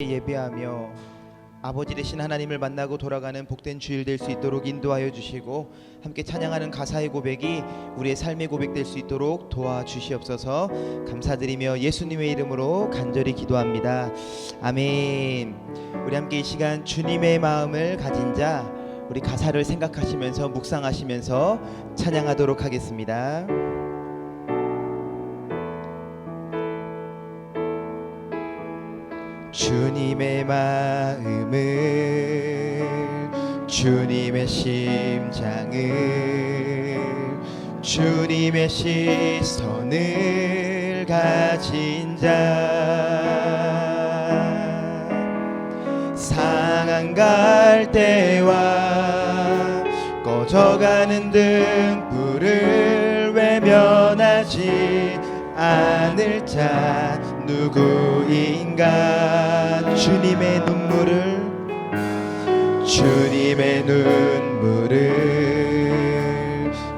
예배하며 아버지 되신 하나님을 만나고 돌아가는 복된 주일 될 수 있도록 인도하여 주시고, 함께 찬양하는 가사의 고백이 우리의 삶의 고백 될 수 있도록 도와주시옵소서. 감사드리며 예수님의 이름으로 간절히 기도합니다. 아멘. 우리 함께 이 시간 주님의 마음을 가진 자, 우리 가사를 생각하시면서 묵상하시면서 찬양하도록 하겠습니다. 주님의 마음을, 주님의 심장을, 주님의 시선을 가진 자, 상한 갈대와 꺼져가는 등불을 외면하지 않을 자 누구인가. 주님의 눈물을, 주님의 눈물을,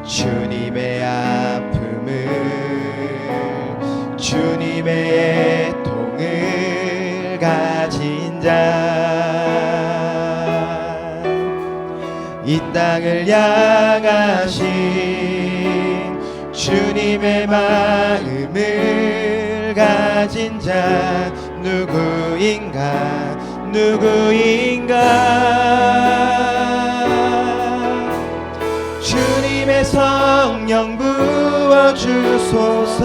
주님의 아픔을, 주님의 애통을 가진 자, 이 땅을 향하신 주님의 마음을 가진 자 누구인가, 누구인가. 주님의 성령 부어주소서.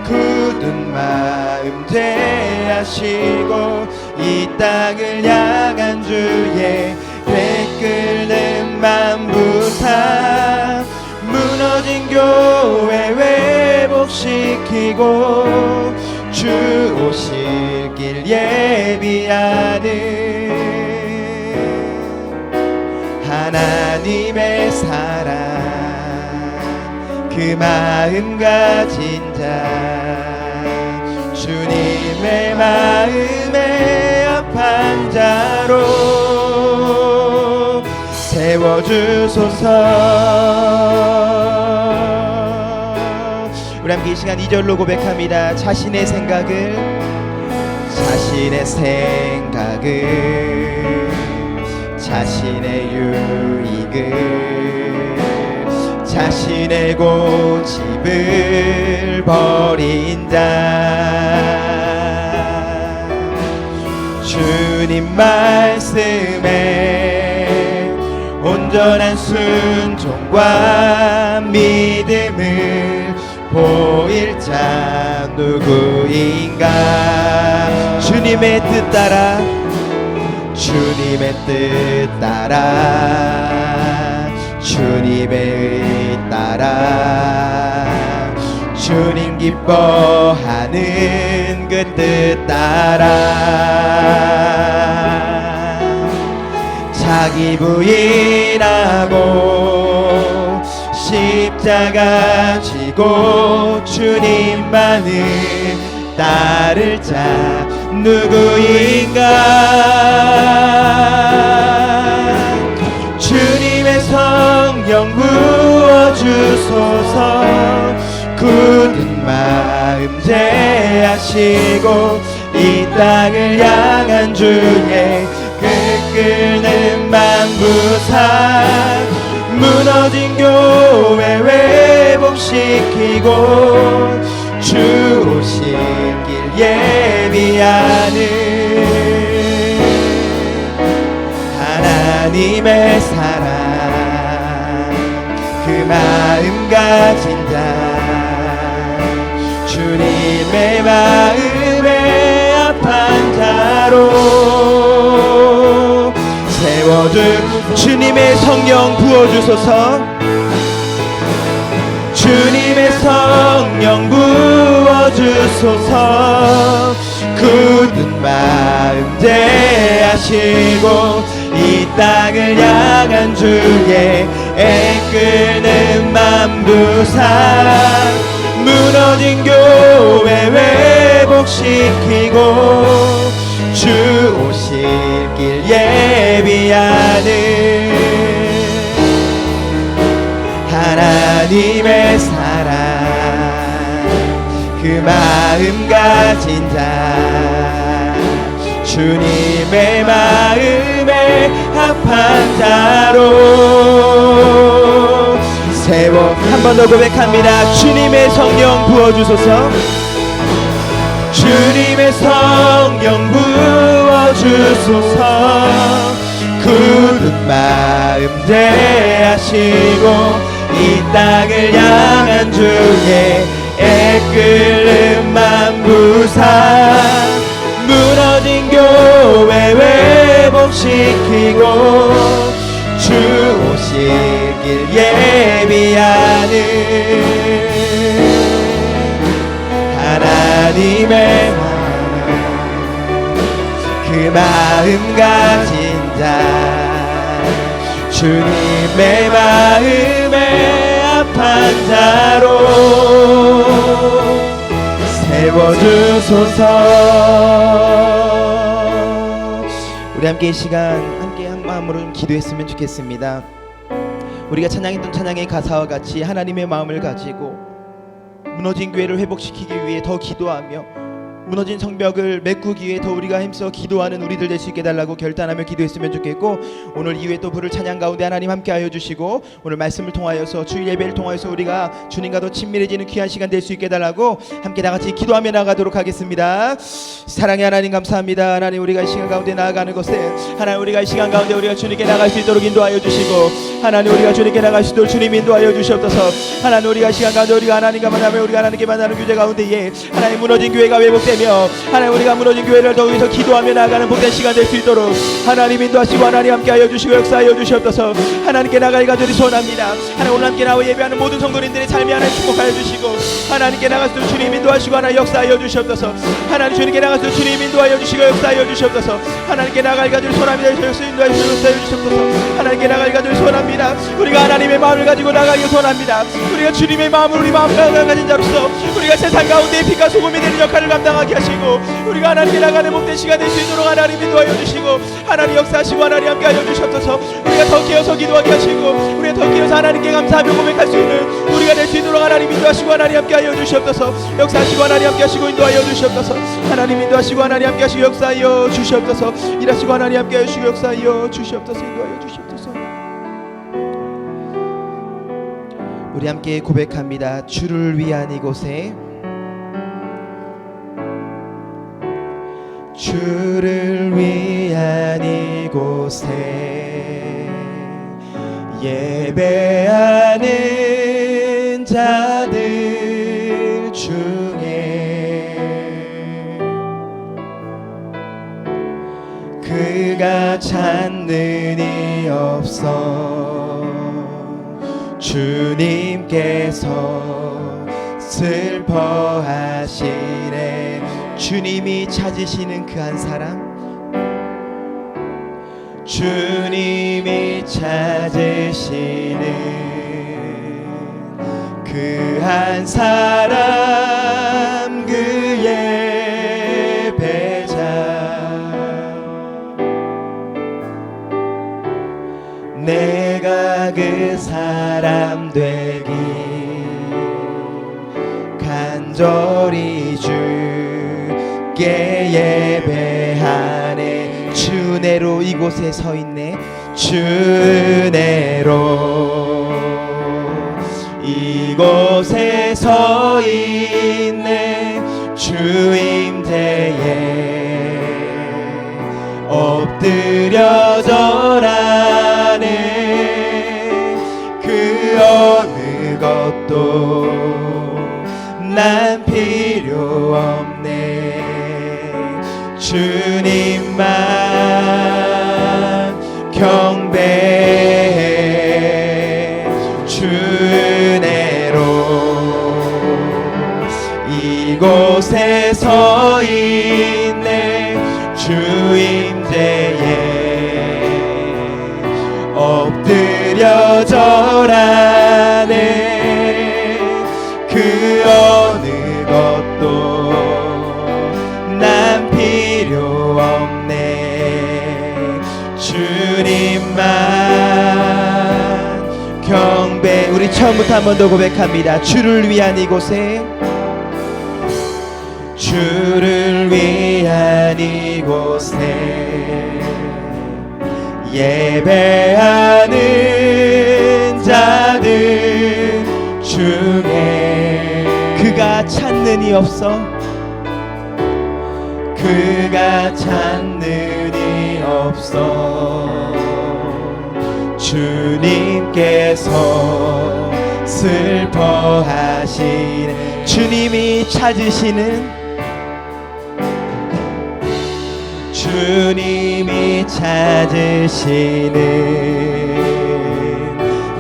굳은 마음 되하시고 이 땅을 향한 주의 끓는 만부사, 무너진 교회 회복시키고 주 오실 길 예비하는 하나님의 사랑, 그 마음 가진 자, 주님의 마음에 합한 자로 세워주소서. 우리 함께 이 시간 2절로 고백합니다. 자신의 생각을, 자신의 생각을, 자신의 유익을, 자신의 고집을 버린 자, 주님 말씀에 온전한 순종과 믿음을 보일 자 누구인가. 주님의 뜻 따라, 주님의 뜻 따라, 주님의 의 따라, 주님 기뻐하는 그 뜻 따라, 자기 부인하고 십자가 지고 주님만을 따를 자 누구인가. 주님의 성령 부어주소서. 굳은 마음 제하시고 이 땅을 향한 주의 끄는 만부사, 무너진 교회 회복시키고 주 오실 길 예비하는 하나님의 사랑, 그 마음 가진 자, 주님의 마음에 합한 자로 세워줄. 주님의 성령 부어주소서. 주님의 성령 부어주소서. 굳은 마음 대하시고 이 땅을 향한 주의 애끄는 만부사, 무너진 교회 회복시키고 주 오실 길 예비하는 하나님의 사랑, 그 마음 가진 자, 주님의 마음에 합한 자로 세워. 한 번 더 고백합니다. 주님의 성령 부어주소서. 주님의 성령 부어주소서. 굳은 마음 대하시고 이 땅을 향한 주의 애끓는 만부상 무너진 교회 회복시키고 주 오실 길 예비하는 하나님의 그 마음 가진 자 주님의 마음에 합한 자로 세워주소서. 우리 함께 이 시간 함께 한 마음으로 좀 기도했으면 좋겠습니다. 우리가 찬양했던 찬양의 가사와 같이 하나님의 마음을 가지고 무너진 교회를 회복시키기 위해 더 기도하며 무너진 성벽을 메꾸기 위해 더 우리가 힘써 기도하는 우리들 될 수 있게 달라고 결단하며 기도했으면 좋겠고, 오늘 이후에 또 부를 찬양 가운데 하나님 함께 하여 주시고 오늘 말씀을 통하여서 주일 예배를 통하여서 우리가 주님과 더 친밀해지는 귀한 시간 될 수 있게 달라고 함께 다 같이 기도하며 나가도록 하겠습니다. 사랑의 하나님 감사합니다. 하나님 우리가 이 시간 가운데 나아가는 것에 하나님 우리가 이 시간 가운데 우리가 주님께 나갈 수 있도록 인도하여 주시고 하나님 우리가 주님께 나갈 수 있도록 주님 인도하여 주시옵소서. 하나님 우리가 이 시간 가운데 우리가 하나님과 만나며 우리가 하나님께 만나는 교제 가운데에 하나님 무너진 교회가 회복되며 하나님 우리가 무너진 교회를 더 위해서 기도하며 나아가는 복된 시간 될 수 있도록 하나님 인도하시고 하나님 함께 하여 주시고 역사하여 주시옵소서. 하나님께 나갈 가들이 소원합니다. 하나님 오늘 함께 나와 예배하는 모든 성도님들의 삶이 하나님 축복하여 주시고 하나님께 나갈 수 있도록 주님 인도하시고 하나님 역사하여 주시옵소서. 하나님 주님께 나갈 수 있도록 주님 인도하여 주시고 역사하여 주시옵소서. 하나님께 나갈 가들이 소원합니다. 역사 인도하여 주시옵소서. 하나님께 나갈 가들이 소원합니다. 우리가 하나님의 마음을 가지고 나가기를 소원합니다. 우리가 주님의 마음을 우리 마음을 가진 자로서 우리가 세상 가운데 빛과 소금이 되는 역할을 감당하게 하시고 우리가 하나님께 나가는 복된 시간 될 수 있도록 하나님 인도하여 주시고 하나님 역사하시고 하나님 함께 하여 주시옵소서. 우리가 더 깨어서 기도하게 하시고 우리가 더 깨어서 하나님께 감사하며 고백할 수 있는 우리가 될 수 있도록 하나님 인도하시고 하나님 함께 하여 주시옵소서. 역사하시고 하나님 함께 하시고 인도하여 주시옵소서. 하나님 인도하시고 하나님 함께 하시고 역사하여 주시옵소서. 일하시고 하나님 함께 하시고 역사하여 주시옵소서. 인도하여 주시옵소서. 우리 함께 고백합니다. 주를 위한 이곳에 주를 위한 이곳에 예배하는 자들 중에 그가 찾는 이 없어 주님께서 슬퍼하시네. 주님이 찾으시는 그 한 사람, 주님이 찾으시는 그 한 사람, 그의 배자 내가 그 사람 되기 간절히 주께 예배하네. 주내로 이곳에 서 있네. 주내로 이곳에 서 있네. 주임대에 엎드려 절하네. 그 어느 것도 난 필요 없네. 주님만 경배해. 주내로 이곳에 서 있네. 주임대에 엎드려 절하네. 그 어느 것도 난 필요 없네. 주님만 경배. 우리 처음부터 한 번 더 고백합니다. 주를 위한 이곳에 주를 위한 이곳에 예배하는 자들 중에 그가 찾는 이 없어 그가 찾는 이 없어 주님께서 슬퍼하시네 주님이 찾으시는 주님이 찾으시는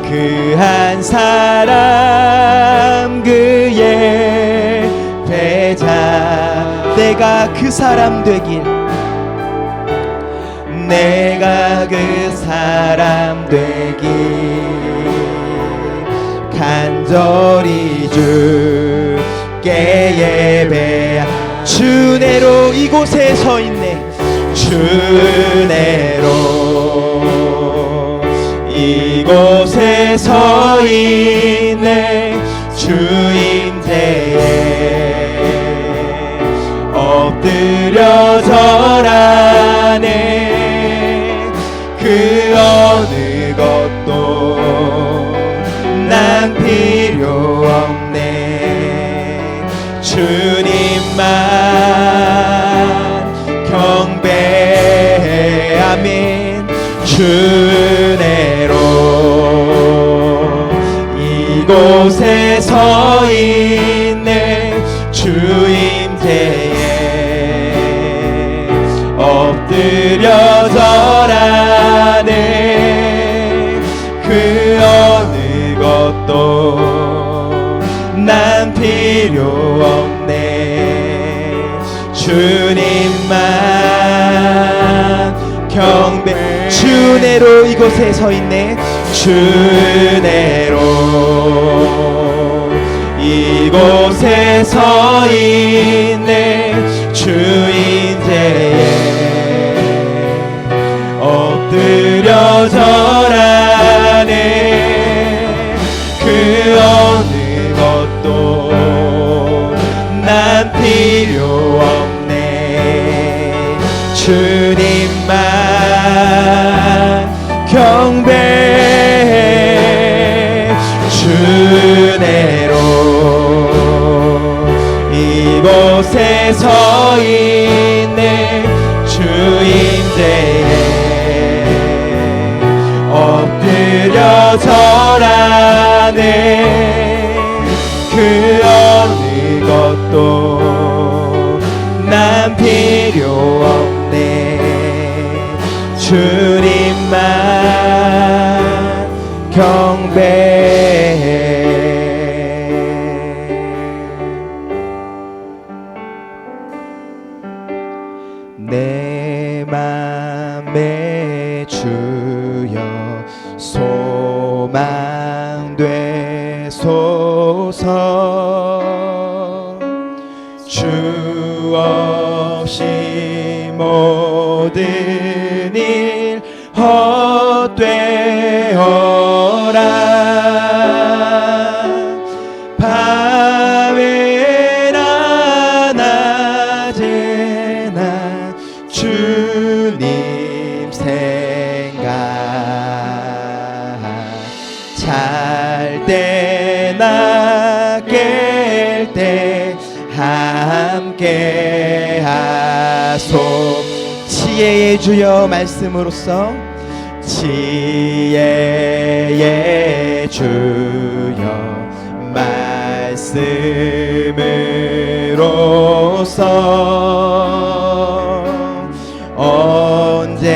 그 한 사람 그의 배자 내가 그 사람 되길 내가 그 사람 되길 간절히 주께 예배하 주내로 이곳에 서 있네 주내로 이곳에 서 있네 주임제에 엎드려 절하네 그 어느 것도 난 필요 없네 주님만 경배해 아멘 주내로 이곳에 서 있네 주임제에 엎드려 절하네 그 어느 것도 난 필요 없네 주님만 경배 주내로 이곳에 서 있네 주내로 이곳에 서 있네 주인제에 엎드려 절하네 그 어느 것도 난 필요 없네 주님만 경배해 주내로 이곳에 서 있네 주임제에 엎드려 절하네 그 어느 것도 난 필요 없네 주님만 경배해 내 맘에 주여 소망 되소서 주 없이 모든 일 헛되어라 밤에나 낮에나 주님 생각 잘 때나 깰 때 함께 하소 지혜의 주여 말씀으로써 지혜의 주여 말씀으로써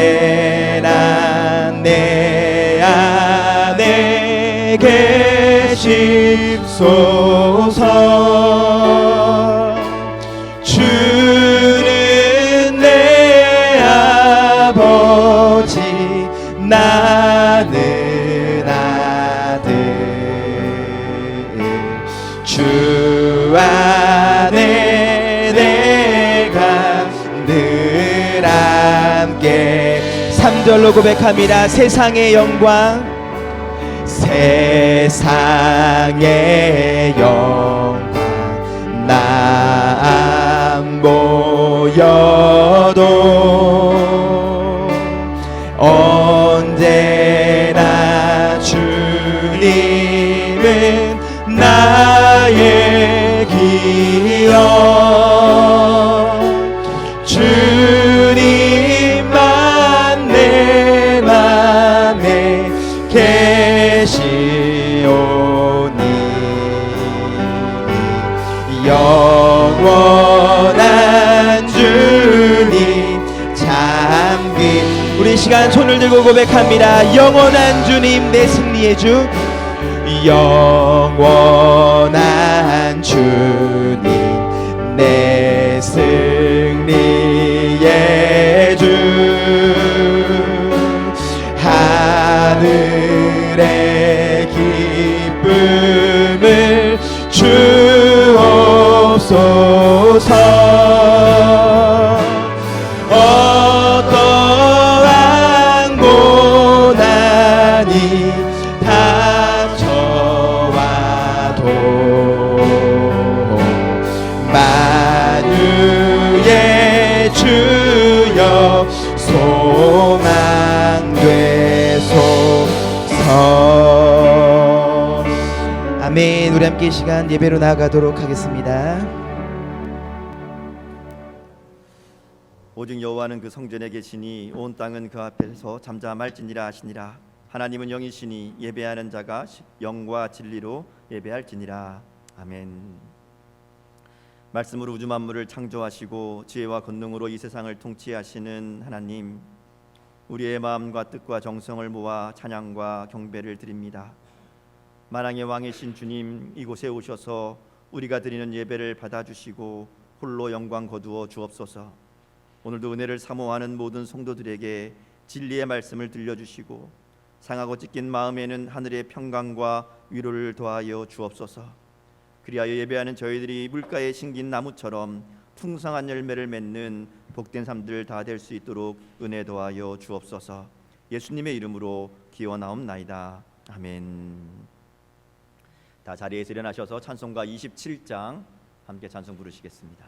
언제나 내 안에 계십소서 주는 내 아버지 나는 아들 주 안에 내가 늘 함께 3절로 고백합니다. 세상의 영광 세상의 영광 나 놓여도 언제나 주님은 나의 기억 주님만 내 맘에 계시오니 영원한 주님 잠긴 우리 시간 손을 들고 고백합니다. 영원한 주님 내 승리의 주 영원한 주님 내 승리의 주 하늘의 기쁨을 주옵소서 어떠한 고난이 닥쳐와도 만유의 주여 소망되소서. 아멘. 우리 함께 이 시간 예배로 나아가도록 하겠습니다. 오직 여호와는 그 성전에 계시니 온 땅은 그 앞에서 잠잠할지니라 하시니라. 하나님은 영이시니 예배하는 자가 영과 진리로 예배할지니라. 아멘. 말씀으로 우주 만물을 창조하시고 지혜와 권능으로 이 세상을 통치하시는 하나님, 우리의 마음과 뜻과 정성을 모아 찬양과 경배를 드립니다. 만왕의 왕이신 주님, 이곳에 오셔서 우리가 드리는 예배를 받아주시고 홀로 영광 거두어 주옵소서. 오늘도 은혜를 사모하는 모든 성도들에게 진리의 말씀을 들려주시고 상하고 찢긴 마음에는 하늘의 평강과 위로를 더하여 주옵소서. 그리하여 예배하는 저희들이 물가에 심긴 나무처럼 풍성한 열매를 맺는 복된 삶들 다 될 수 있도록 은혜 더하여 주옵소서. 예수님의 이름으로 기원하옵나이다. 아멘. 다 자리에서 일어나셔서 찬송가 27장 함께 찬송 부르시겠습니다.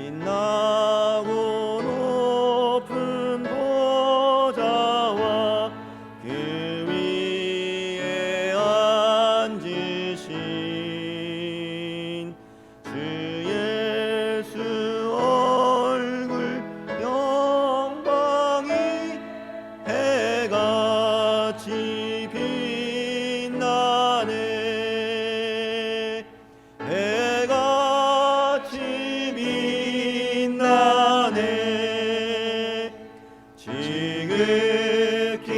빛나고 높은 보좌와 그 위에 앉으신 주 예수 얼굴 영광이 해같이 빛나네. 해같이 빛나네. 지극히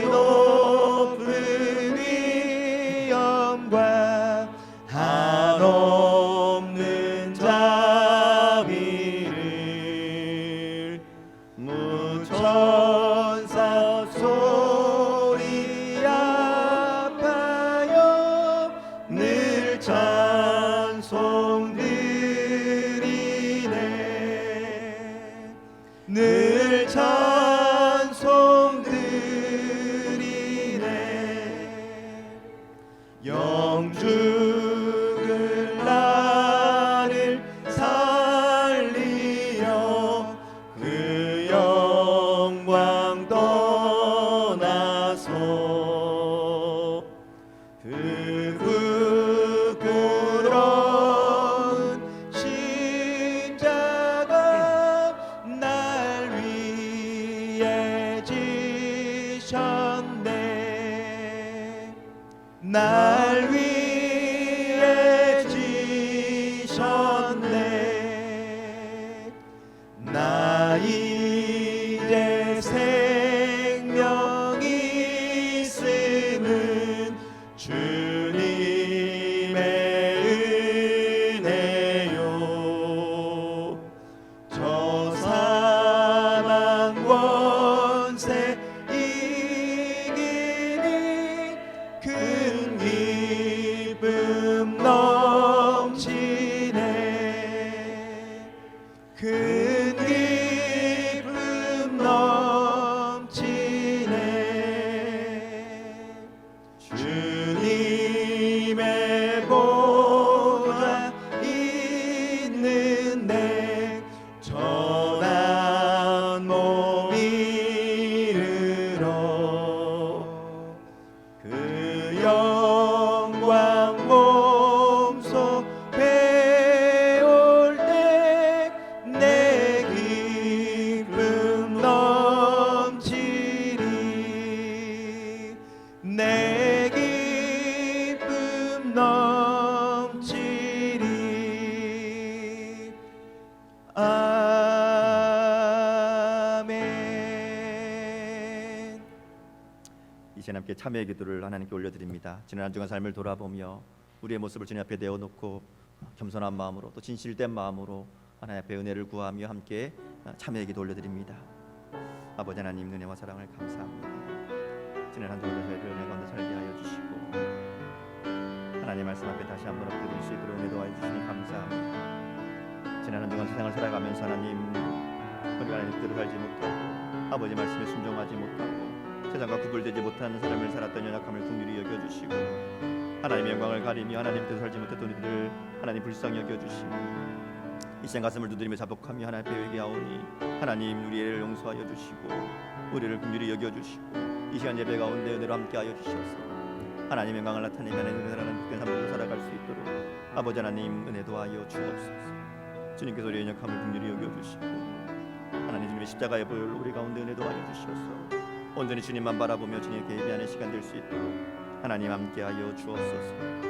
높은 위엄과 한없는 자비를 무천사 소리 아파요 늘 찬송 드리네. 늘 찬송 드리네. 영죽을 나를 살리려 그 영광 떠나서 그 부끄러운 십자가 날 위해 지셨네. 날 위해 지셨네. 나 이제 생명이 있음은 주님의 은혜요. 저 사망 원세 이기니 큰 힘 이제 함께 참회의 기도를 하나님께 올려드립니다. 지난 한 주간 삶을 돌아보며 우리의 모습을 주님 앞에 내어놓고 겸손한 마음으로 또 진실된 마음으로 하나님 앞에 은혜를 구하며 함께 참회의 기도 올려드립니다. 아버지 하나님, 은혜와 사랑을 감사합니다. 지난 한 주간 저희를 은혜 가운데 살게 하여 주시고 하나님 말씀 앞에 다시 한번 엎드릴 수 있도록 은혜 도와주시니 감사합니다. 지난 한 주간 세상을 살아가면서 하나님, 우리가 하나님 뜻대로 살지 못하고 아버지 말씀에 순종하지 못하고 세상과 구별되지 못하는 삶을 살았던 연약함을 긍휼히 여겨주시고 하나님의 영광을 가리며 하나님 뜻을 살지 못했던 우리들을 하나님 불쌍히 여겨주시고 이 시간 가슴을 두드리며 자복하며 하나님 앞에 회개하오니 하나님 우리를 용서하여 주시고 우리를 긍휼히 여겨주시고 이 시간 예배 가운데 은혜로 함께하여 주시옵소서. 하나님의 영광을 나타내며 하나님의 살아가는 복된 삶을 살아갈 수 있도록 아버지 하나님 은혜 도하여 주옵소서. 주님께서 우리의 연약함을 긍휼히 여겨주시고 하나님 주님의 십자가의 보혈로 우리 가운데 은혜 도하여 주시옵소서. 온전히 주님만 바라보며 주님께 예배하는 시간 될 수 있도록 하나님 함께하여 주옵소서.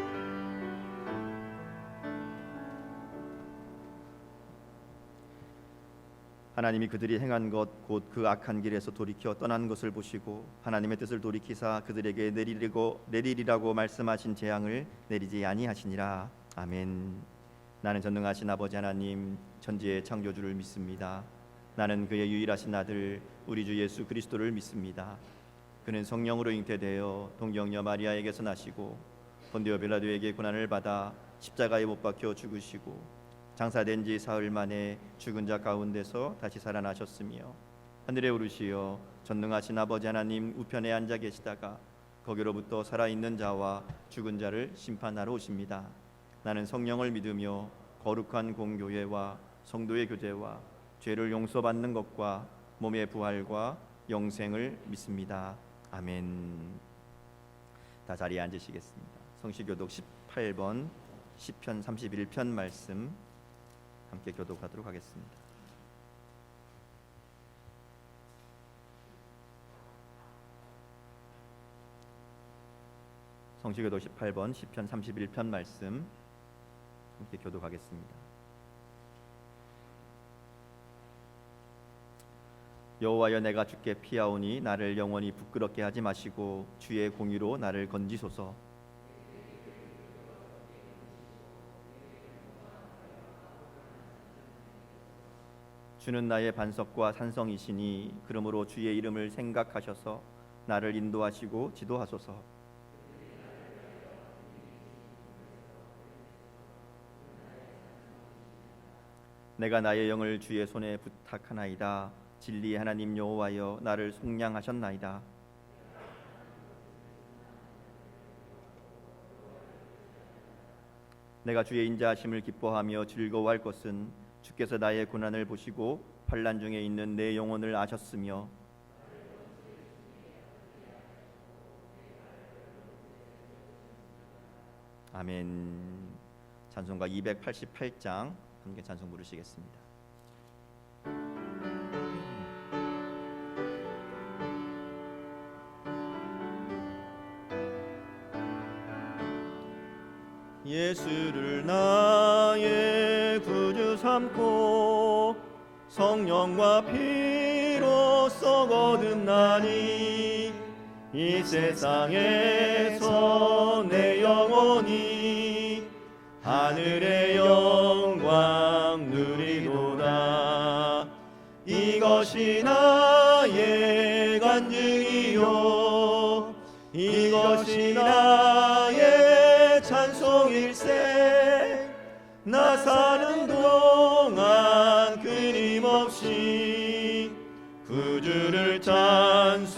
하나님이 그들이 행한 것 곧 그 악한 길에서 돌이켜 떠난 것을 보시고 하나님의 뜻을 돌이키사 그들에게 내리리라고 말씀하신 재앙을 내리지 아니하시니라. 아멘. 나는 전능하신 아버지 하나님, 천지의 창조주를 믿습니다. 나는 그의 유일하신 아들 우리 주 예수 그리스도를 믿습니다. 그는 성령으로 잉태되어 동정녀 마리아에게서 나시고 본디오 빌라도에게 고난을 받아 십자가에 못 박혀 죽으시고 장사된 지 사흘 만에 죽은 자 가운데서 다시 살아나셨으며 하늘에 오르시어 전능하신 아버지 하나님 우편에 앉아 계시다가 거기로부터 살아있는 자와 죽은 자를 심판하러 오십니다. 나는 성령을 믿으며 거룩한 공교회와 성도의 교제와 죄를 용서받는 것과 몸의 부활과 영생을 믿습니다. 아멘. 다 자리에 앉으시겠습니다. 성시교독 18번 시편 31편 말씀 함께 교독하도록 하겠습니다. 성시교독 18번 시편 31편 말씀 함께 교독하겠습니다. 여호와여, 내가 주께 피하오니 나를 영원히 부끄럽게 하지 마시고 주의 공의로 나를 건지소서. 주는 나의 반석과 산성이시니 그러므로 주의 이름을 생각하셔서 나를 인도하시고 지도하소서. 내가 나의 영을 주의 손에 부탁하나이다. 진리의 하나님 여호와여, 나를 속량하셨나이다. 내가 주의 인자하심을 기뻐하며 즐거워할 것은 주께서 나의 고난을 보시고 환난 중에 있는 내 영혼을 아셨으며 아멘. 찬송가 288장 함께 찬송 부르시겠습니다. 예수를 나의 구주 삼고 성령과 피로써 거듭나니 이 세상에서 내 영혼이 하늘의 영광 누리도다. 이것이 나의 간증이요 이것이 나의 찬송일세. 나 사는 동안 끊임없이 구주를 찬송하리로다.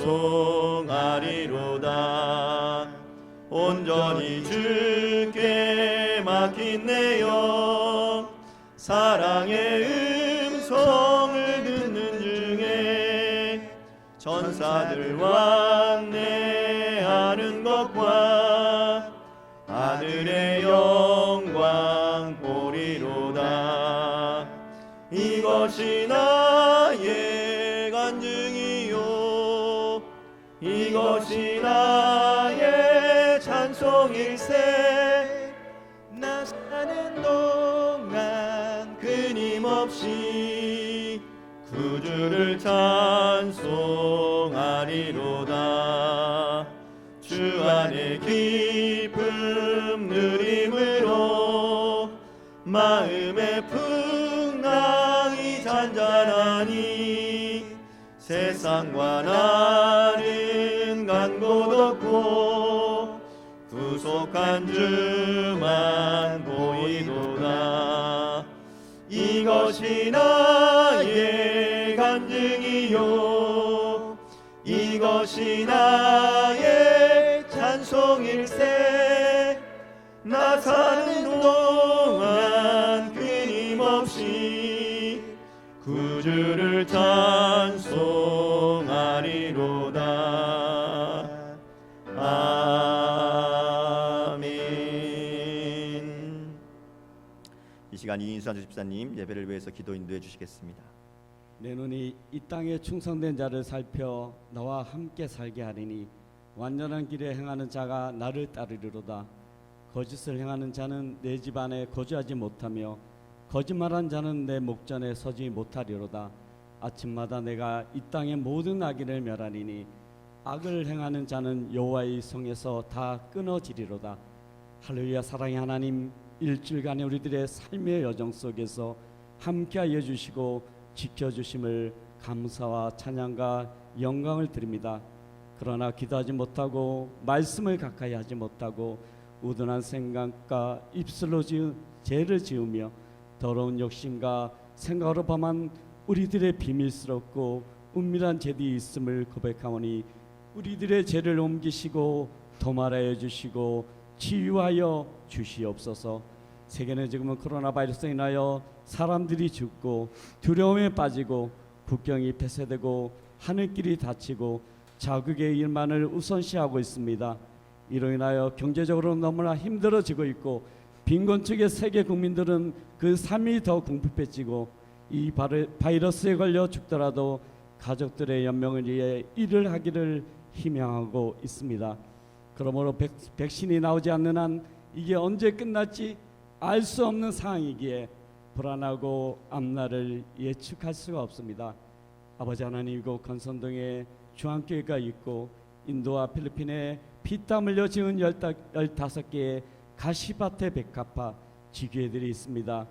온전히 주께 맡긴 내 영 사랑의 음성을 듣는 중에 천사들 왕래하는 것과 하늘의 영광 보리로다. 이것이 나의 간증이요 이것이 나의 찬송일세. 나 사는 동안 끊임없이 구주를 찬송하리로다. 주 안에 기쁨 누림으로 마음의 풍랑이 잔잔하니 세상과 나는 간 곳 없고 구속한 주만 보이도다. 이것이 나의 간증이요 이것이 나의 찬송일세. 나 사는 동안 끊임없이 구주를 찬송하리로다. 아멘. 이 시간 이인수 집사님 예배를 위해서 기도 인도해 주시겠습니다. 내 눈이 이 땅에 충성된 자를 살펴 너와 함께 살게 하리니 완전한 길에 행하는 자가 나를 따르리로다. 거짓을 행하는 자는 내 집 안에 거주하지 못하며 거짓말한 자는 내 목전에 서지 못하리로다. 아침마다 내가 이 땅의 모든 악인을 멸하리니 악을 행하는 자는 여호와의 성에서 다 끊어지리로다. 할렐루야. 사랑의 하나님, 일주일간의 우리들의 삶의 여정 속에서 함께하여 주시고 지켜주심을 감사와 찬양과 영광을 드립니다. 그러나 기도하지 못하고 말씀을 가까이 하지 못하고 우둔한 생각과 입술로 지은 죄를 지으며 더러운 욕심과 생각으로 범한 우리들의 비밀스럽고 은밀한 죄들이 있음을 고백하오니 우리들의 죄를 옮기시고 도말하여 주시고 치유하여 주시옵소서. 세계는 지금은 코로나 바이러스로 인하여 사람들이 죽고 두려움에 빠지고 국경이 폐쇄되고 하늘길이 닫히고 자국의 일만을 우선시하고 있습니다. 이로 인하여 경제적으로 너무나 힘들어지고 있고 빈곤층의 세계 국민들은 그 삶이 더 궁핍해지고 이 바이러스에 걸려 죽더라도 가족들의 연명을 위해 일을 하기를 희망하고 있습니다. 그러므로 백신이 나오지 않는 한 이게 언제 끝날지 알 수 없는 상황이기에 불안하고 앞날을 예측할 수가 없습니다. 아버지 하나님, 이곳 건선동에 중앙교회가 있고 인도와 필리핀에 피땀 흘려 지은 15개의 가시밭의 백합화 지교회들이 있습니다.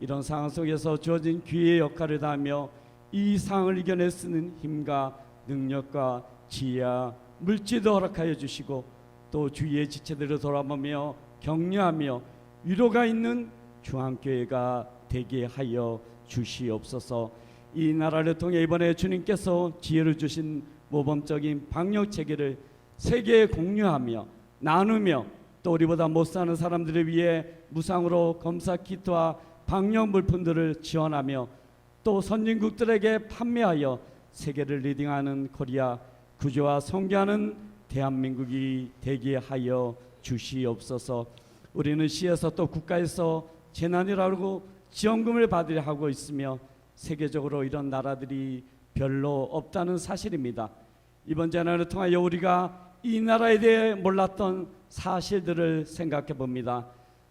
이런 상황 속에서 주어진 귀의 역할을 다하며 이 상황을 이겨낼 수 있는 힘과 능력과 지혜와 물질도 허락하여 주시고 또 주위의 지체들을 돌아보며 격려하며 위로가 있는 중앙교회가 되게 하여 주시옵소서. 이 나라를 통해 이번에 주님께서 지혜를 주신 모범적인 방역 체계를 세계에 공유하며 나누며 또 우리보다 못 사는 사람들을 위해 무상으로 검사 키트와 방역 물품들을 지원하며 또 선진국들에게 판매하여 세계를 리딩하는 코리아, 구조와 성교하는 대한민국이 되게 하여 주시옵소서. 우리는 시에서 또 국가에서 재난이라고 지원금을 받으려 하고 있으며 세계적으로 이런 나라들이 별로 없다는 사실입니다. 이번 재난을 통하여 우리가 이 나라에 대해 몰랐던 사실들을 생각해 봅니다.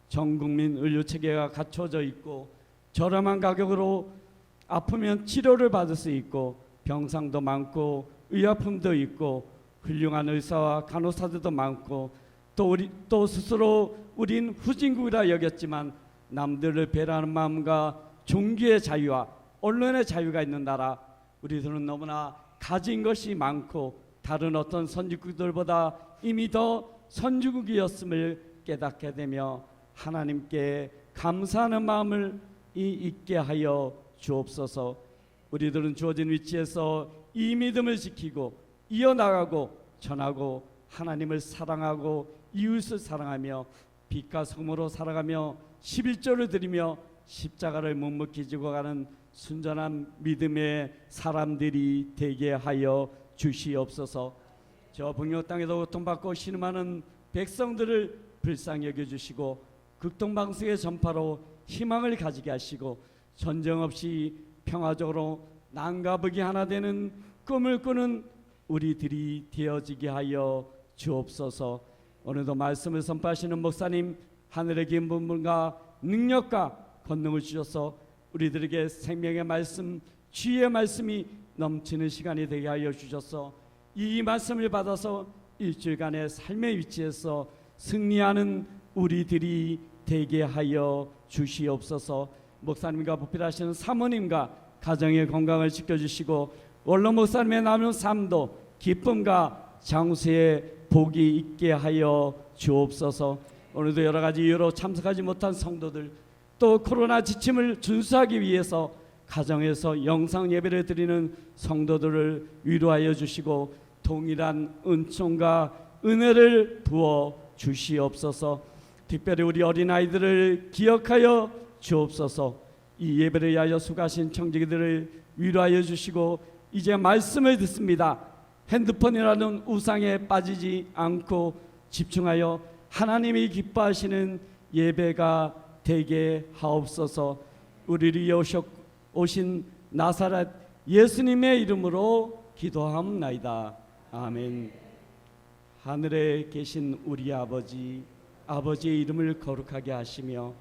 전 국민 의료 체계가 갖춰져 있고 저렴한 가격으로 아프면 치료를 받을 수 있고 병상도 많고 의약품도 있고 훌륭한 의사와 간호사들도 많고 또 스스로 우린 후진국이라 여겼지만 남들을 배려하는 마음과 종교의 자유와 언론의 자유가 있는 나라, 우리들은 너무나 가진 것이 많고 다른 어떤 선진국들보다 이미 더 선진국이었음을 깨닫게 되며 하나님께 감사하는 마음을 있게 하여 주옵소서. 우리들은 주어진 위치에서 이 믿음을 지키고 이어나가고 전하고 하나님을 사랑하고 이웃을 사랑하며 빛과 성으로 살아가며 11조를 드리며 십자가를 묵묵히 지고 가는 순전한 믿음의 사람들이 되게 하여 주시옵소서. 저 북녘 땅에서 고통받고 신음하는 백성들을 불쌍히 여겨주시고 극동방송의 전파로 희망을 가지게 하시고 전쟁 없이 평화적으로 남과 북이 하나 되는 꿈을 꾸는 우리들이 되어지게 하여 주옵소서. 오늘도 말씀을 선포하시는 목사님, 하늘의 긴 분과 능력과 권능을 주셔서 우리들에게 생명의 말씀, 지혜의 말씀이 넘치는 시간이 되게 하여 주셔서 이 말씀을 받아서 일주일간의 삶의 위치에서 승리하는 우리들이 되게 하여 주시옵소서. 목사님과 보필하시는 사모님과 가정의 건강을 지켜주시고 원로 목사님의 남은 삶도 기쁨과 장수의 복이 있게 하여 주옵소서. 오늘도 여러 가지 이유로 참석하지 못한 성도들, 또 코로나 지침을 준수하기 위해서 가정에서 영상 예배를 드리는 성도들을 위로하여 주시고 동일한 은총과 은혜를 부어 주시옵소서. 특별히 우리 어린아이들을 기억하여 주옵소서. 이 예배를 위하여 수고하신 청지기들을 위로하여 주시고 이제 말씀을 듣습니다. 핸드폰이라는 우상에 빠지지 않고 집중하여 하나님이 기뻐하시는 예배가 되게 하옵소서. 우리를 위해 오신 나사렛 예수님의 이름으로 기도하옵나이다. 아멘. 하늘에 계신 우리 아버지, 아버지의 이름을 거룩하게 하시며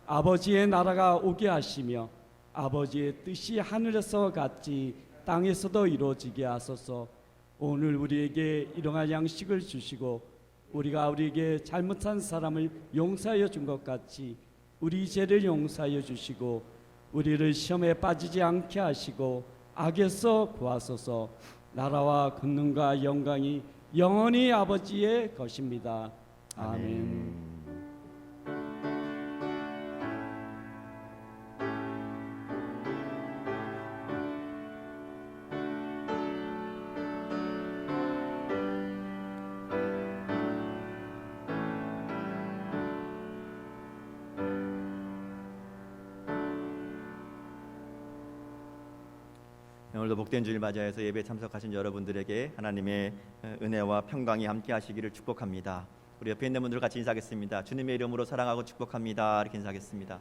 아버지의 나라가 오게 하시며 아버지의 뜻이 하늘에서 같이 땅에서도 이루어지게 하소서. 오늘 우리에게 일용할 양식을 주시고 우리가 우리에게 잘못한 사람을 용서하여 준 것 같이 우리 죄를 용서하여 주시고 우리를 시험에 빠지지 않게 하시고 악에서 구하소서. 나라와 권능과 영광이 영원히 아버지의 것입니다. 아멘. 오늘도 복된 주일 맞이해서 예배에 참석하신 여러분들에게 하나님의 은혜와 평강이 함께 하시기를 축복합니다. 우리 옆에 있는 분들 같이 인사하겠습니다. 주님의 이름으로 사랑하고 축복합니다. 이렇게 인사하겠습니다.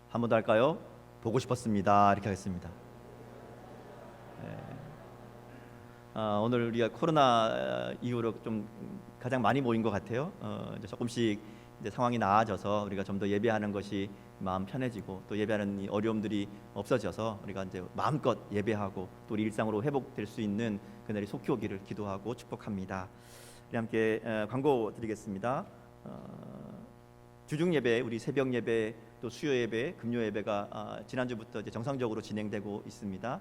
한 번 더 할까요? 보고 싶었습니다. 이렇게 하겠습니다. 오늘 우리가 코로나 이후로 좀 가장 많이 모인 것 같아요. 이제 조금씩 이제 상황이 나아져서 우리가 좀 더 예배하는 것이 마음 편해지고 또 예배하는 이 어려움들이 없어져서 우리가 이제 마음껏 예배하고 또 우리 일상으로 회복될 수 있는 그날이 속히 오기를 기도하고 축복합니다. 우리 함께 광고 드리겠습니다. 주중 예배, 우리 새벽 예배, 또 수요 예배, 금요 예배가 지난주부터 이제 정상적으로 진행되고 있습니다.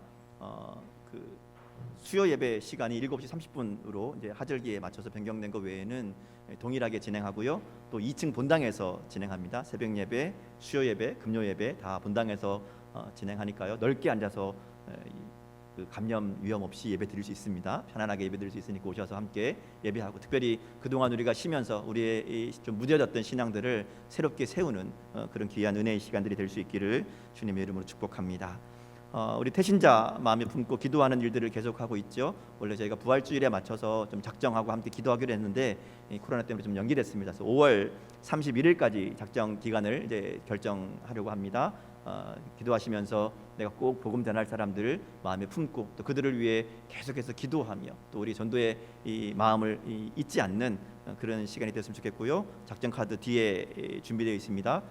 수요 예배 시간이 7시 30분으로 이제 하절기에 맞춰서 변경된 것 외에는 동일하게 진행하고요. 또 2층 본당에서 진행합니다. 새벽 예배, 수요 예배, 금요 예배 다 본당에서 진행하니까요. 넓게 앉아서 그 감염 위험 없이 예배 드릴 수 있습니다. 편안하게 예배 드릴 수 있으니까 오셔서 함께 예배하고, 특별히 그동안 우리가 쉬면서 우리의 좀 무뎌졌던 신앙들을 새롭게 세우는 그런 귀한 은혜의 시간들이 될 수 있기를 주님의 이름으로 축복합니다. 우리 태신자 마음에 품고 기도하는 일들을 계속하고 있죠. 원래 저희가 부활주일에 맞춰서 좀 작정하고 함께 기도하기로 했는데 코로나 때문에 좀 연기됐습니다. 그래서 5월 31일까지 작정 기간을 이제 결정하려고 합니다. 기도하시면서 내가 꼭 복음 전할 사람들을 마음에 품고 또 그들을 위해 계속해서 기도하며 또 우리 전도의 이 마음을 잊지 않는 그런 시간이 됐으면 좋겠고요. 작정 카드 뒤에 준비되어 있습니다.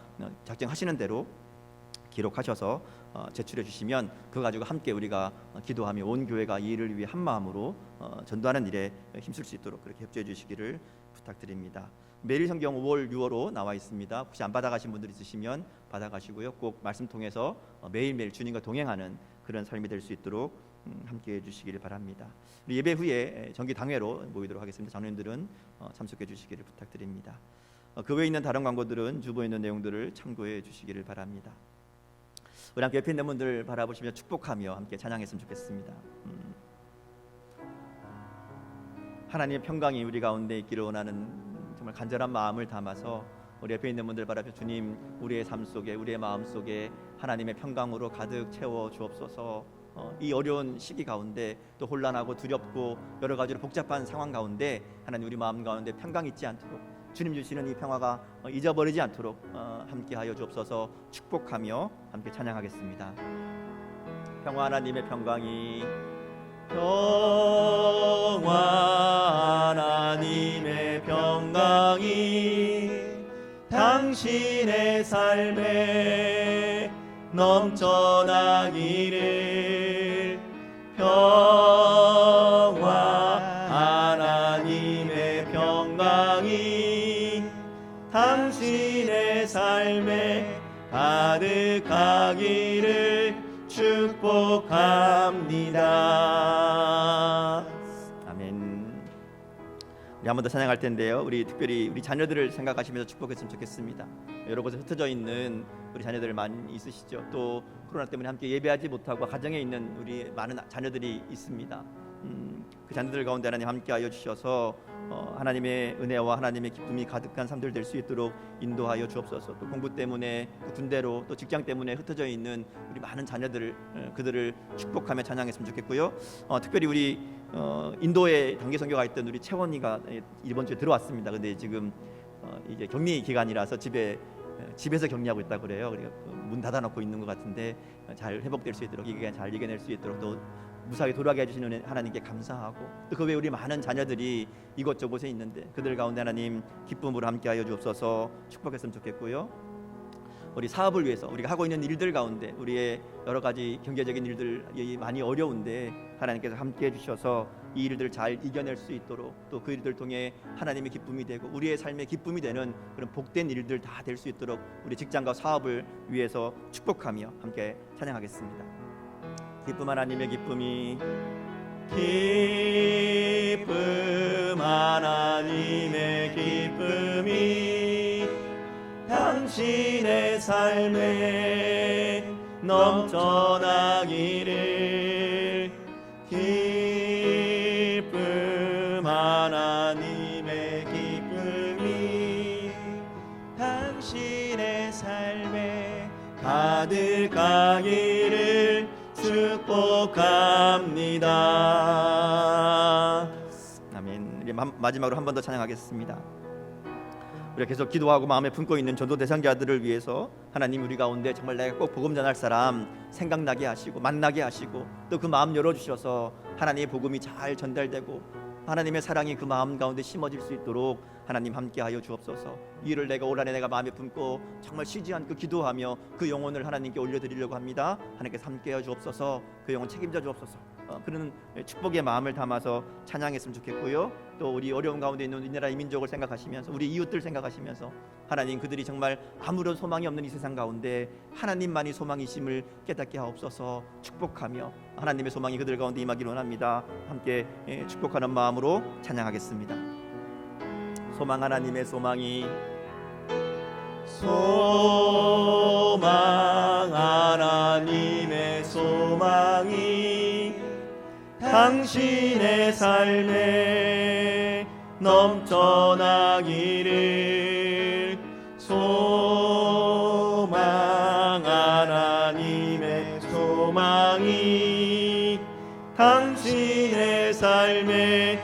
작정하시는 대로 기록하셔서 제출해 주시면 그거 가지고 함께 우리가 기도하며 온 교회가 이 일을 위해 한 마음으로 전도하는 일에 힘쓸 수 있도록 그렇게 협조해 주시기를 부탁드립니다. 매일 성경 5월 6월호 나와 있습니다. 혹시 안 받아가신 분들 있으시면 받아가시고요. 꼭 말씀 통해서 매일매일 주님과 동행하는 그런 삶이 될 수 있도록 함께 해주시기를 바랍니다. 우리 예배 후에 정기 당회로 모이도록 하겠습니다. 장로님들은 참석해 주시기를 부탁드립니다. 그 외에 있는 다른 광고들은 주보에 있는 내용들을 참고해 주시기를 바랍니다. 우리 함께 옆에 있는 분들 바라보시며 축복하며 함께 찬양했으면 좋겠습니다. 하나님의 평강이 우리 가운데 있기를 원하는 정말 간절한 마음을 담아서 우리 옆에 있는 분들 바라보며 주님, 우리의 삶 속에 우리의 마음 속에 하나님의 평강으로 가득 채워 주옵소서. 이 어려운 시기 가운데 또 혼란하고 두렵고 여러 가지로 복잡한 상황 가운데 하나님 우리 마음 가운데 평강 있지 않도록 주님 주시는 이 평화가 잊어버리지 않도록 함께하여 주옵소서. 축복하며 함께 찬양하겠습니다. 평화 하나님의 평강이 하나님의 평강이 당신의 삶에 넘쳐나기를 가득하기를 축복합니다. 아멘. 우리 한 번 더 찬양할 텐데요. 우리 특별히 우리 자녀들을 생각하시면서 축복했으면 좋겠습니다. 여러 곳에 흩어져 있는 우리 자녀들 많이 있으시죠. 또 코로나 때문에 함께 예배하지 못하고 가정에 있는 우리 많은 자녀들이 있습니다. 그 자녀들 가운데 하나님 함께하여 주셔서 하나님의 은혜와 하나님의 기쁨이 가득한 삶들 될 수 있도록 인도하여 주옵소서. 또 공부 때문에 또 군대로 또 직장 때문에 흩어져 있는 우리 많은 자녀들 그들을 축복하며 찬양했으면 좋겠고요. 특별히 우리 인도에 단기 선교가 있던 우리 채원이가 이번 주에 들어왔습니다. 근데 지금 이제 격리 기간이라서 집에서 격리하고 있다 그래요. 그러니까 문 닫아놓고 있는 것 같은데 잘 회복될 수 있도록 이 기간 잘 이겨낼 수 있도록 또 무사하게 돌아가게 해주시는 하나님께 감사하고 또 그 외에 우리 많은 자녀들이 이곳저곳에 있는데 그들 가운데 하나님 기쁨으로 함께하여 주옵소서. 축복했으면 좋겠고요. 우리 사업을 위해서 우리가 하고 있는 일들 가운데 우리의 여러 가지 경제적인 일들이 많이 어려운데 하나님께서 함께해 주셔서 이 일들을 잘 이겨낼 수 있도록 또 그 일들 통해 하나님의 기쁨이 되고 우리의 삶의 기쁨이 되는 그런 복된 일들 다 될 수 있도록 우리 직장과 사업을 위해서 축복하며 함께 찬양하겠습니다. 기쁨 하나님의 기쁨이 기쁨 하나님의 기쁨이 당신의 삶에 넘쳐나기를 기쁨 하나님의 기쁨이 당신의 삶에 가득하기를 축복합니다. 아멘. 이제 마지막으로 한 번 더 찬양하겠습니다. 우리가 계속 기도하고 마음에 품고 있는 전도 대상자들을 위해서 하나님 우리 가운데 정말 내가 꼭 복음 전할 사람 생각나게 하시고 만나게 하시고 또 그 마음 열어주셔서 하나님의 복음이 잘 전달되고 하나님의 사랑이 그 마음 가운데 심어질 수 있도록 하나님 함께하여 주옵소서. 이 일을 내가 올 한해 내가 마음에 품고 정말 쉬지 않고 기도하며 그 영혼을 하나님께 올려드리려고 합니다. 하나님께서 함께하여 주옵소서. 그 영혼 책임져 주옵소서. 그런 축복의 마음을 담아서 찬양했으면 좋겠고요. 또 우리 어려운 가운데 있는 우리나라 이민족을 생각하시면서 우리 이웃들 생각하시면서 하나님 그들이 정말 아무런 소망이 없는 이 세상 가운데 하나님만이 소망이심을 깨닫게 하옵소서. 축복하며 하나님의 소망이 그들 가운데 임하기를 원합니다. 함께 축복하는 마음으로 찬양하겠습니다. 소망 하나님의 소망이 소망 하나님의 소망이 당신의 삶에 넘쳐나기를 소망 하나님의 소망이 당신의 삶에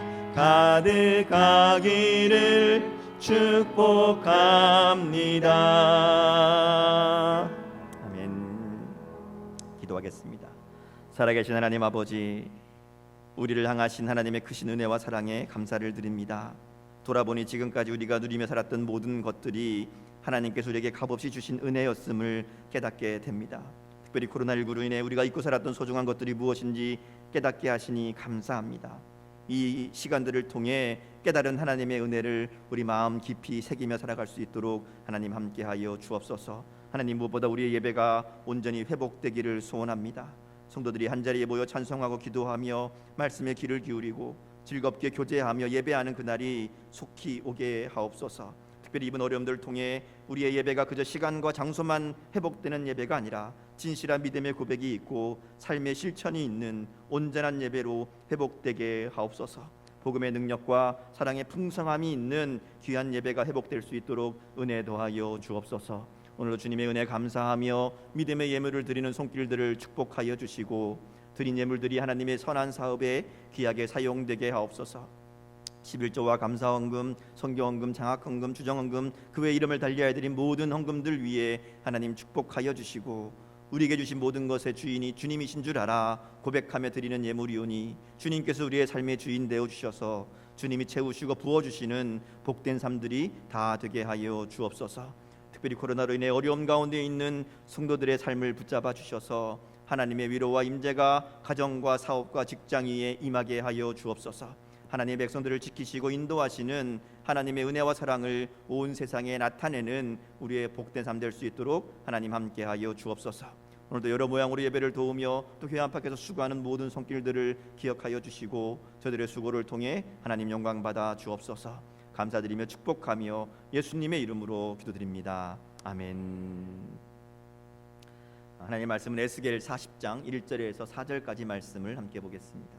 가득하기를 축복합니다. 아멘. 기도하겠습니다. 살아계신 하나님 아버지, 우리를 향하신 하나님의 크신 은혜와 사랑에 감사를 드립니다. 돌아보니 지금까지 우리가 누리며 살았던 모든 것들이 하나님께서 우리에게 값없이 주신 은혜였음을 깨닫게 됩니다. 특별히 코로나19로 인해 우리가 잊고 살았던 소중한 것들이 무엇인지 깨닫게 하시니 감사합니다. 이 시간들을 통해 깨달은 하나님의 은혜를 우리 마음 깊이 새기며 살아갈 수 있도록 하나님 함께하여 주옵소서. 하나님 무엇보다 우리의 예배가 온전히 회복되기를 소원합니다. 성도들이 한자리에 모여 찬송하고 기도하며 말씀에 귀를 기울이고 즐겁게 교제하며 예배하는 그날이 속히 오게 하옵소서. 특별히 이번 어려움들을 통해 우리의 예배가 그저 시간과 장소만 회복되는 예배가 아니라 진실한 믿음의 고백이 있고 삶의 실천이 있는 온전한 예배로 회복되게 하옵소서. 복음의 능력과 사랑의 풍성함이 있는 귀한 예배가 회복될 수 있도록 은혜 더하여 주옵소서. 오늘도 주님의 은혜 감사하며 믿음의 예물을 드리는 손길들을 축복하여 주시고 드린 예물들이 하나님의 선한 사업에 귀하게 사용되게 하옵소서. 11조와 감사헌금, 선교헌금, 장학헌금, 주정헌금 그 외 이름을 달리하여 드린 모든 헌금들 위에 하나님 축복하여 주시고 우리에게 주신 모든 것의 주인이 주님이신 줄 알아 고백하며 드리는 예물이오니 주님께서 우리의 삶의 주인 되어 주셔서 주님이 채우시고 부어주시는 복된 삶들이 다 되게 하여 주옵소서. 특별히 코로나로 인해 어려움 가운데 있는 성도들의 삶을 붙잡아 주셔서 하나님의 위로와 임재가 가정과 사업과 직장 위에 임하게 하여 주옵소서. 하나님의 백성들을 지키시고 인도하시는 하나님의 은혜와 사랑을 온 세상에 나타내는 우리의 복된 삶 될 수 있도록 하나님 함께하여 주옵소서. 오늘도 여러 모양으로 예배를 도우며 또 교회 안팎에서 수고하는 모든 손길들을 기억하여 주시고 저들의 수고를 통해 하나님 영광 받아 주옵소서. 감사드리며 축복하며 예수님의 이름으로 기도드립니다. 아멘. 하나님의 말씀은 에스겔 40장 1절에서 4절까지 말씀을 함께 보겠습니다.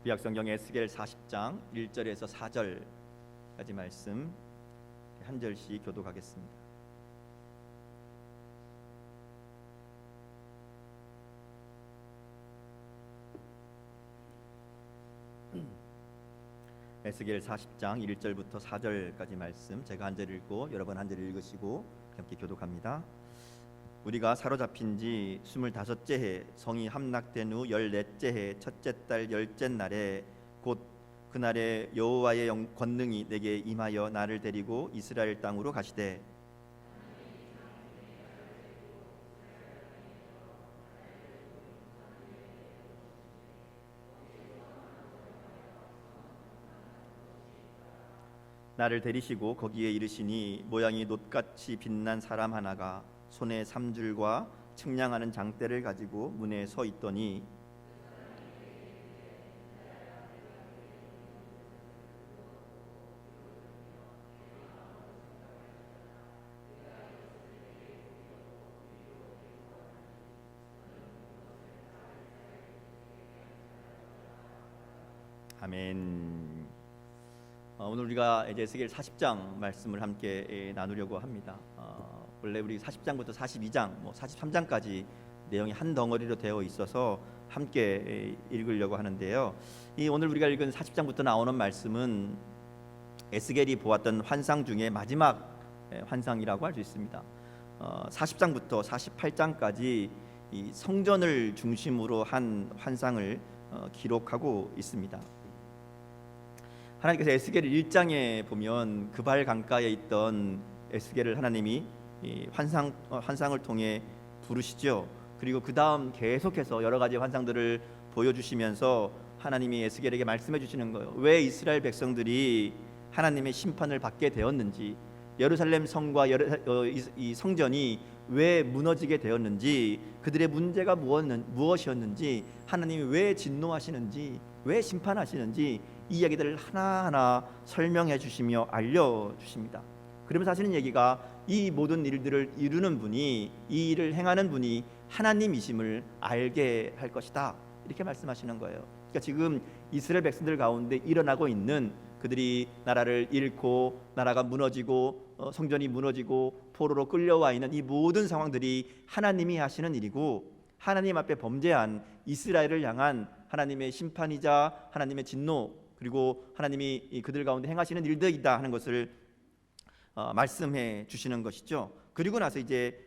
구약성경 에스겔 40장 1절에서 4절까지 말씀 한 절씩 교독하겠습니다. 에스겔 40장 1절부터 4절까지 말씀 제가 한 절 읽고 여러분 한 절 읽으시고 함께 교독합니다. 우리가 사로잡힌 지 25째 해 성이 함락된 후 14째 해 첫째 달 10째 날에 곧 그날에 여호와의 권능이 내게 임하여 나를 데리고 이스라엘 땅으로 가시되 나를 데리시고 거기에 이르시니 모양이 놋같이 빛난 사람 하나가 손에 삼줄과 측량하는 장대를 가지고 문에 서 있더니 아멘. 오늘 우리가 이제 에스겔 40장 말씀을 함께 나누려고 합니다. 원래 우리 40장부터 42장, 43장까지 내용이 한 덩어리로 되어 있어서 함께 읽으려고 하는데요. 이 오늘 우리가 읽은 40장부터 나오는 말씀은 에스겔이 보았던 환상 중에 마지막 환상이라고 할 수 있습니다. 40장부터 48장까지 이 성전을 중심으로 한 환상을 기록하고 있습니다. 하나님께서 에스겔 1장에 보면 그발 강가에 있던 에스겔을 하나님이 이 환상을 통해 부르시죠. 그리고 그 다음 계속해서 여러 가지 환상들을 보여주시면서 하나님이 에스겔에게 말씀해 주시는 거예요. 왜 이스라엘 백성들이 하나님의 심판을 받게 되었는지, 예루살렘 성과 이 성전이 왜 무너지게 되었는지, 그들의 문제가 무엇이었는지, 하나님이 왜 진노하시는지, 왜 심판하시는지 이 이야기들을 하나하나 설명해 주시며 알려주십니다. 그러면서 하시는 얘기가 이 모든 일들을 이루는 분이, 이 일을 행하는 분이 하나님이심을 알게 할 것이다, 이렇게 말씀하시는 거예요. 그러니까 지금 이스라엘 백성들 가운데 일어나고 있는, 그들이 나라를 잃고 나라가 무너지고 성전이 무너지고 포로로 끌려와 있는 이 모든 상황들이 하나님이 하시는 일이고, 하나님 앞에 범죄한 이스라엘을 향한 하나님의 심판이자 하나님의 진노, 그리고 하나님이 그들 가운데 행하시는 일들이다 하는 것을 말씀해 주시는 것이죠. 그리고 나서 이제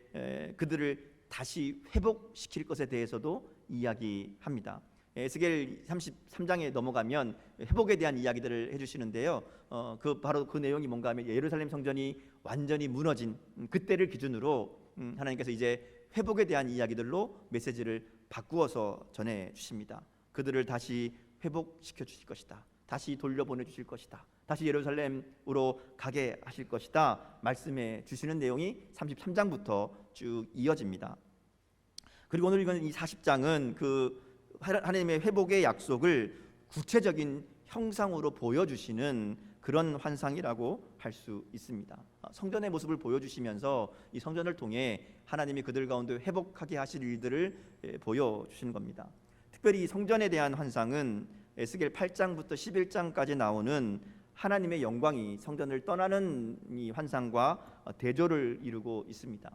그들을 다시 회복시킬 것에 대해서도 이야기합니다. 에스겔 33장에 넘어가면 회복에 대한 이야기들을 해주시는데요. 바로 그 내용이 뭔가 하면 예루살렘 성전이 완전히 무너진 그때를 기준으로 하나님께서 이제 회복에 대한 이야기들로 메시지를 바꾸어서 전해 주십니다. 그들을 다시 회복시켜 주실 것이다, 다시 돌려보내 주실 것이다, 다시 예루살렘으로 가게 하실 것이다 말씀해 주시는 내용이 33장부터 쭉 이어집니다. 그리고 오늘 읽은 이 40장은 그 하나님의 회복의 약속을 구체적인 형상으로 보여주시는 그런 환상이라고 할 수 있습니다. 성전의 모습을 보여주시면서 이 성전을 통해 하나님이 그들 가운데 회복하게 하실 일들을 보여주시는 겁니다. 특별히 이 성전에 대한 환상은 에스겔 8장부터 11장까지 나오는 하나님의 영광이 성전을 떠나는 이 환상과 대조를 이루고 있습니다.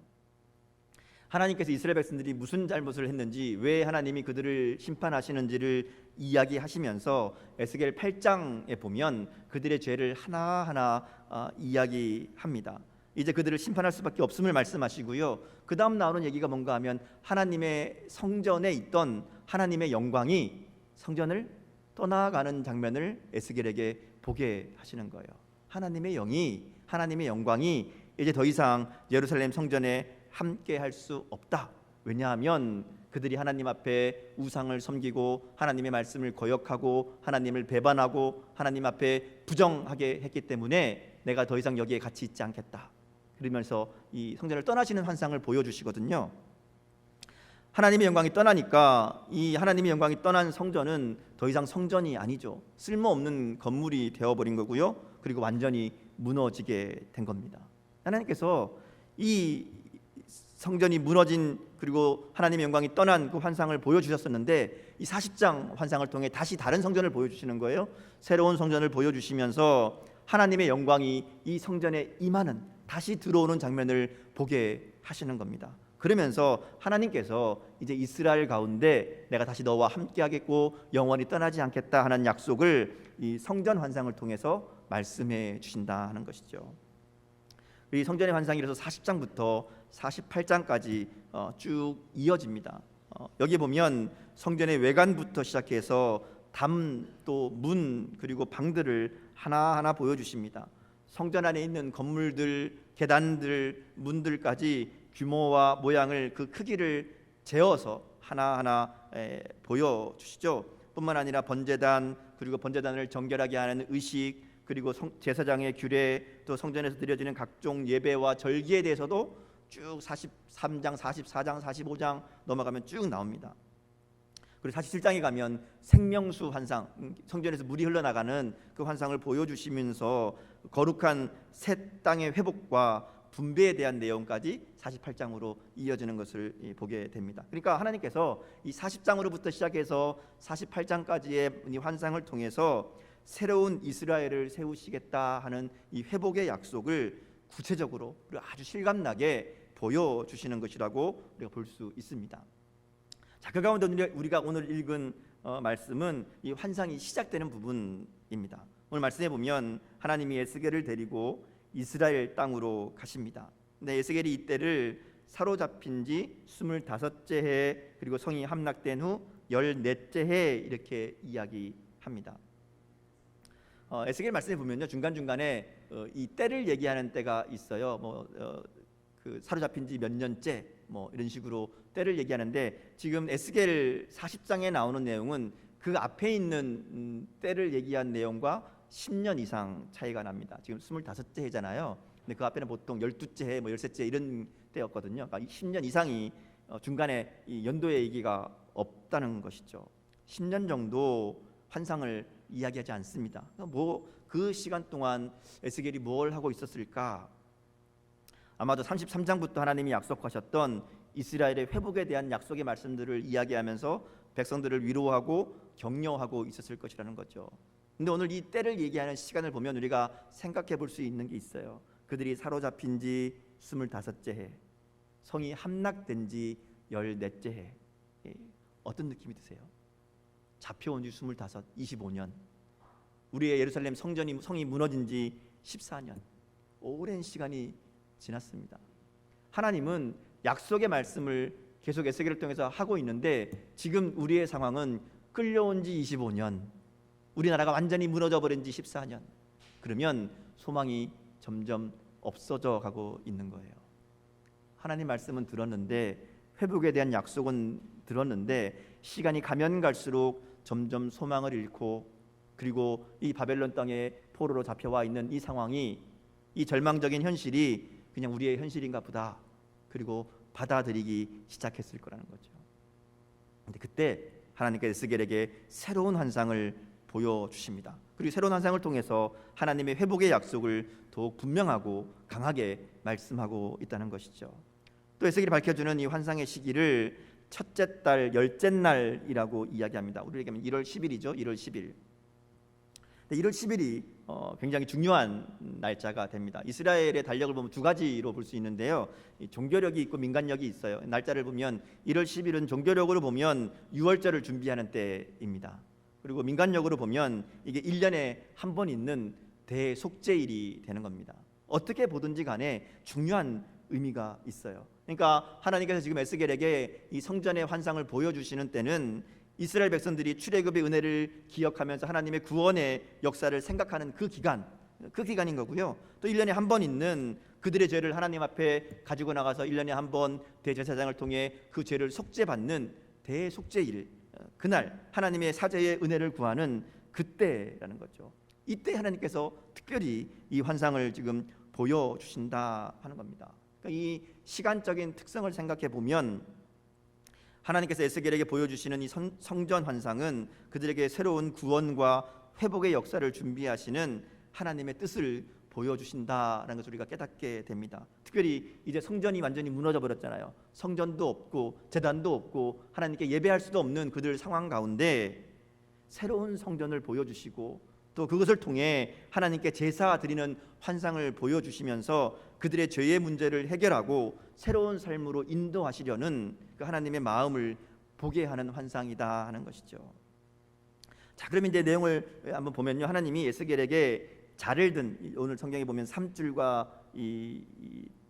하나님께서 이스라엘 백성들이 무슨 잘못을 했는지, 왜 하나님이 그들을 심판하시는지를 이야기하시면서 에스겔 8장에 보면 그들의 죄를 하나하나 이야기합니다. 이제 그들을 심판할 수밖에 없음을 말씀하시고요. 그 다음 나오는 얘기가 뭔가 하면 하나님의 성전에 있던 하나님의 영광이 성전을 떠나가는 장면을 에스겔에게 보게 하시는 거예요. 하나님의 영광이 이제 더 이상 예루살렘 성전에 함께 할 수 없다. 왜냐하면 그들이 하나님 앞에 우상을 섬기고 하나님의 말씀을 거역하고 하나님을 배반하고 하나님 앞에 부정하게 했기 때문에 내가 더 이상 여기에 같이 있지 않겠다. 그러면서 이 성전을 떠나시는 환상을 보여주시거든요. 하나님의 영광이 떠나니까 이 하나님의 영광이 떠난 성전은 더 이상 성전이 아니죠. 쓸모없는 건물이 되어버린 거고요. 그리고 완전히 무너지게 된 겁니다. 하나님께서 이 성전이 무너진 그리고 하나님의 영광이 떠난 그 환상을 보여주셨었는데 이 40장 환상을 통해 다시 다른 성전을 보여주시는 거예요. 새로운 성전을 보여주시면서 하나님의 영광이 이 성전에 임하는, 다시 들어오는 장면을 보게 하시는 겁니다. 그러면서 하나님께서 이제 이스라엘 가운데 내가 다시 너와 함께 하겠고 영원히 떠나지 않겠다 하는 약속을 이 성전 환상을 통해서 말씀해 주신다 하는 것이죠. 이 성전의 환상이 그래서 40장부터 48장까지 쭉 이어집니다. 여기 보면 성전의 외관부터 시작해서 담, 또 문, 그리고 방들을 하나하나 보여주십니다. 성전 안에 있는 건물들, 계단들, 문들까지 규모와 모양을, 그 크기를 재어서 하나하나 보여주시죠. 뿐만 아니라 번제단, 그리고 번제단을 정결하게 하는 의식, 그리고 제사장의 규례, 또 성전에서 드려지는 각종 예배와 절기에 대해서도 쭉 43장, 44장, 45장 넘어가면 쭉 나옵니다. 그리고 47장에 가면 생명수 환상, 성전에서 물이 흘러나가는 그 환상을 보여주시면서 거룩한 새 땅의 회복과 분배에 대한 내용까지 48장으로 이어지는 것을 보게 됩니다. 그러니까 하나님께서 이 40장으로부터 시작해서 48장까지의 이 환상을 통해서 새로운 이스라엘을 세우시겠다 하는 이 회복의 약속을 구체적으로 그리고 아주 실감나게 보여주시는 것이라고 우리가 볼 수 있습니다. 자, 그 가운데 우리가 오늘 읽은 말씀은 이 환상이 시작되는 부분입니다. 오늘 말씀에 보면 하나님이 에스겔을 데리고 이스라엘 땅으로 가십니다. 근데 에스겔이 이때를 사로잡힌 지 25째 해, 그리고 성이 함락된 후 14째 해 이렇게 이야기합니다. 에스겔 말씀에 보면요, 중간중간에 이 때를 얘기하는 때가 있어요. 그 사로잡힌 지 몇 년째 이런 식으로 때를 얘기하는데, 지금 에스겔 40장에 나오는 내용은 그 앞에 있는 때를 얘기한 내용과 10년 이상 차이가 납니다. 지금 25째 해잖아요. 근데 그 앞에는 보통 12째 해, 13째 이런 때였거든요. 그러니까 10년 이상이 중간에 이 연도의 얘기가 없다는 것이죠. 10년 정도 환상을 이야기하지 않습니다. 그 시간 동안 에스겔이 뭘 하고 있었을까? 아마도 33장부터 하나님이 약속하셨던 이스라엘의 회복에 대한 약속의 말씀들을 이야기하면서 백성들을 위로하고 격려하고 있었을 것이라는 거죠. 근데 오늘 이 때를 얘기하는 시간을 보면 우리가 생각해 볼 수 있는 게 있어요. 그들이 사로잡힌 지 25째 해, 성이 함락된 지 14째 해. 어떤 느낌이 드세요? 잡혀온 지 25, 25년. 우리의 예루살렘 성이 무너진 지 14년. 오랜 시간이 지났습니다. 하나님은 약속의 말씀을 계속 에스겔을 통해서 하고 있는데, 지금 우리의 상황은 끌려온 지 25년, 우리나라가 완전히 무너져 버린 지 14년. 그러면 소망이 점점 없어져 가고 있는 거예요. 하나님 말씀은 들었는데, 회복에 대한 약속은 들었는데, 시간이 가면 갈수록 점점 소망을 잃고, 그리고 이 바벨론 땅에 포로로 잡혀와 있는 이 상황이, 이 절망적인 현실이 그냥 우리의 현실인가 보다, 그리고 받아들이기 시작했을 거라는 거죠. 근데 그때 하나님께서 에스겔에게 새로운 환상을 보여주십니다. 그리고 새로운 환상을 통해서 하나님의 회복의 약속을 더욱 분명하고 강하게 말씀하고 있다는 것이죠. 또 에스겔이 밝혀주는 이 환상의 시기를 첫째 달 열째 날이라고 이야기합니다. 우리 얘기하면 1월 10일이죠. 1월 10일. 1월 10일이 굉장히 중요한 날짜가 됩니다. 이스라엘의 달력을 보면 두 가지로 볼 수 있는데요. 종교력이 있고 민간력이 있어요. 날짜를 보면 1월 10일은 종교력으로 보면 유월절을 준비하는 때입니다. 그리고 민간력으로 보면 이게 1년에 한 번 있는 대속죄일이 되는 겁니다. 어떻게 보든지 간에 중요한 의미가 있어요. 그러니까 하나님께서 지금 에스겔에게 이 성전의 환상을 보여주시는 때는 이스라엘 백성들이 출애굽의 은혜를 기억하면서 하나님의 구원의 역사를 생각하는 그 기간인 거고요. 또 1년에 한 번 있는 그들의 죄를 하나님 앞에 가지고 나가서 1년에 한 번 대제사장을 통해 그 죄를 속죄받는 대속죄일, 그날 하나님의 사죄의 은혜를 구하는 그때라는 거죠. 이때 하나님께서 특별히 이 환상을 지금 보여주신다 하는 겁니다. 그러니까 이 시간적인 특성을 생각해 보면 하나님께서 에스겔에게 보여주시는 이 성전 환상은 그들에게 새로운 구원과 회복의 역사를 준비하시는 하나님의 뜻을 보여주신다라는 것을 우리가 깨닫게 됩니다. 특별히 이제 성전이 완전히 무너져 버렸잖아요. 성전도 없고 제단도 없고 하나님께 예배할 수도 없는 그들 상황 가운데 새로운 성전을 보여주시고 또 그것을 통해 하나님께 제사 드리는 환상을 보여주시면서 그들의 죄의 문제를 해결하고 새로운 삶으로 인도하시려는 그 하나님의 마음을 보게 하는 환상이다 하는 것이죠. 자, 그러면 이제 내용을 한번 보면요, 하나님이 에스겔에게 자를 든, 오늘 성경에 보면 삼줄과 이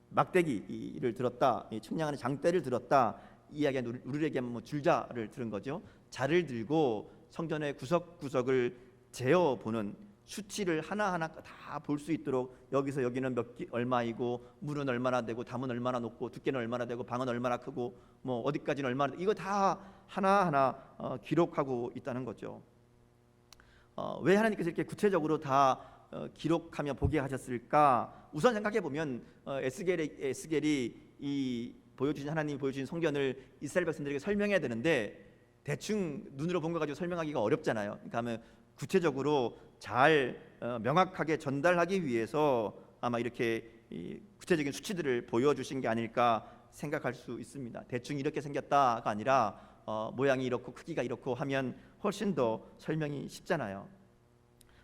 막대기를 들었다, 측량하는 장대를 들었다, 이야기한 우리에게 뭐 줄자를 들은 거죠. 자를 들고 성전의 구석구석을 재어보는, 수치를 하나하나 다 볼 수 있도록 여기서 여기는 얼마이고 물은 얼마나 되고 담은 얼마나 높고 두께는 얼마나 되고 방은 얼마나 크고 뭐 어디까지는 얼마나, 이거 다 하나하나 기록하고 있다는 거죠. 왜 하나님께서 이렇게 구체적으로 다 기록하며 보게 하셨을까? 우선 생각해 보면 에스겔이 이 하나님이 보여주신 성전을 이스라엘 백성들에게 설명해야 되는데 대충 눈으로 본 거 가지고 설명하기가 어렵잖아요. 그러니까 구체적으로 잘 명확하게 전달하기 위해서 아마 이렇게 구체적인 수치들을 보여주신 게 아닐까 생각할 수 있습니다. 대충 이렇게 생겼다가 아니라 모양이 이렇고 크기가 이렇고 하면 훨씬 더 설명이 쉽잖아요.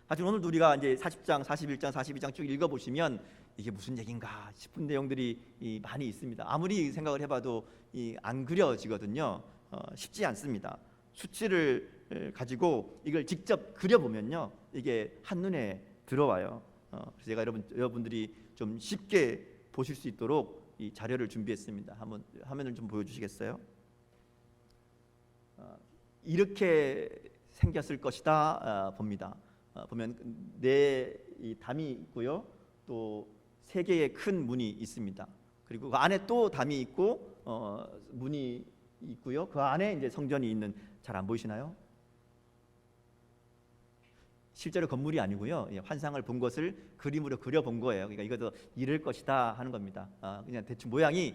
하지만 오늘도 우리가 이제 40장, 41장, 42장 쭉 읽어보시면 이게 무슨 얘기인가 싶은 내용들이 많이 있습니다. 아무리 생각을 해봐도 안 그려지거든요. 쉽지 않습니다. 수치를 가지고 이걸 직접 그려보면요, 이게 한눈에 들어와요. 그래서 제가 여러분들이 좀 쉽게 보실 수 있도록 이 자료를 준비했습니다. 한번 화면을 좀 보여주시겠어요? 이렇게 생겼을 것이다 봅니다. 보면 이 담이 있고요, 또 3개의 큰 문이 있습니다. 그리고 그 안에 또 담이 있고 문이 있고요, 그 안에 이제 성전이 있는, 잘 안 보이시나요? 실제로 건물이 아니고요, 환상을 본 것을 그림으로 그려본 거예요. 그러니까 이것도 이럴 것이다 하는 겁니다. 그냥 대충 모양이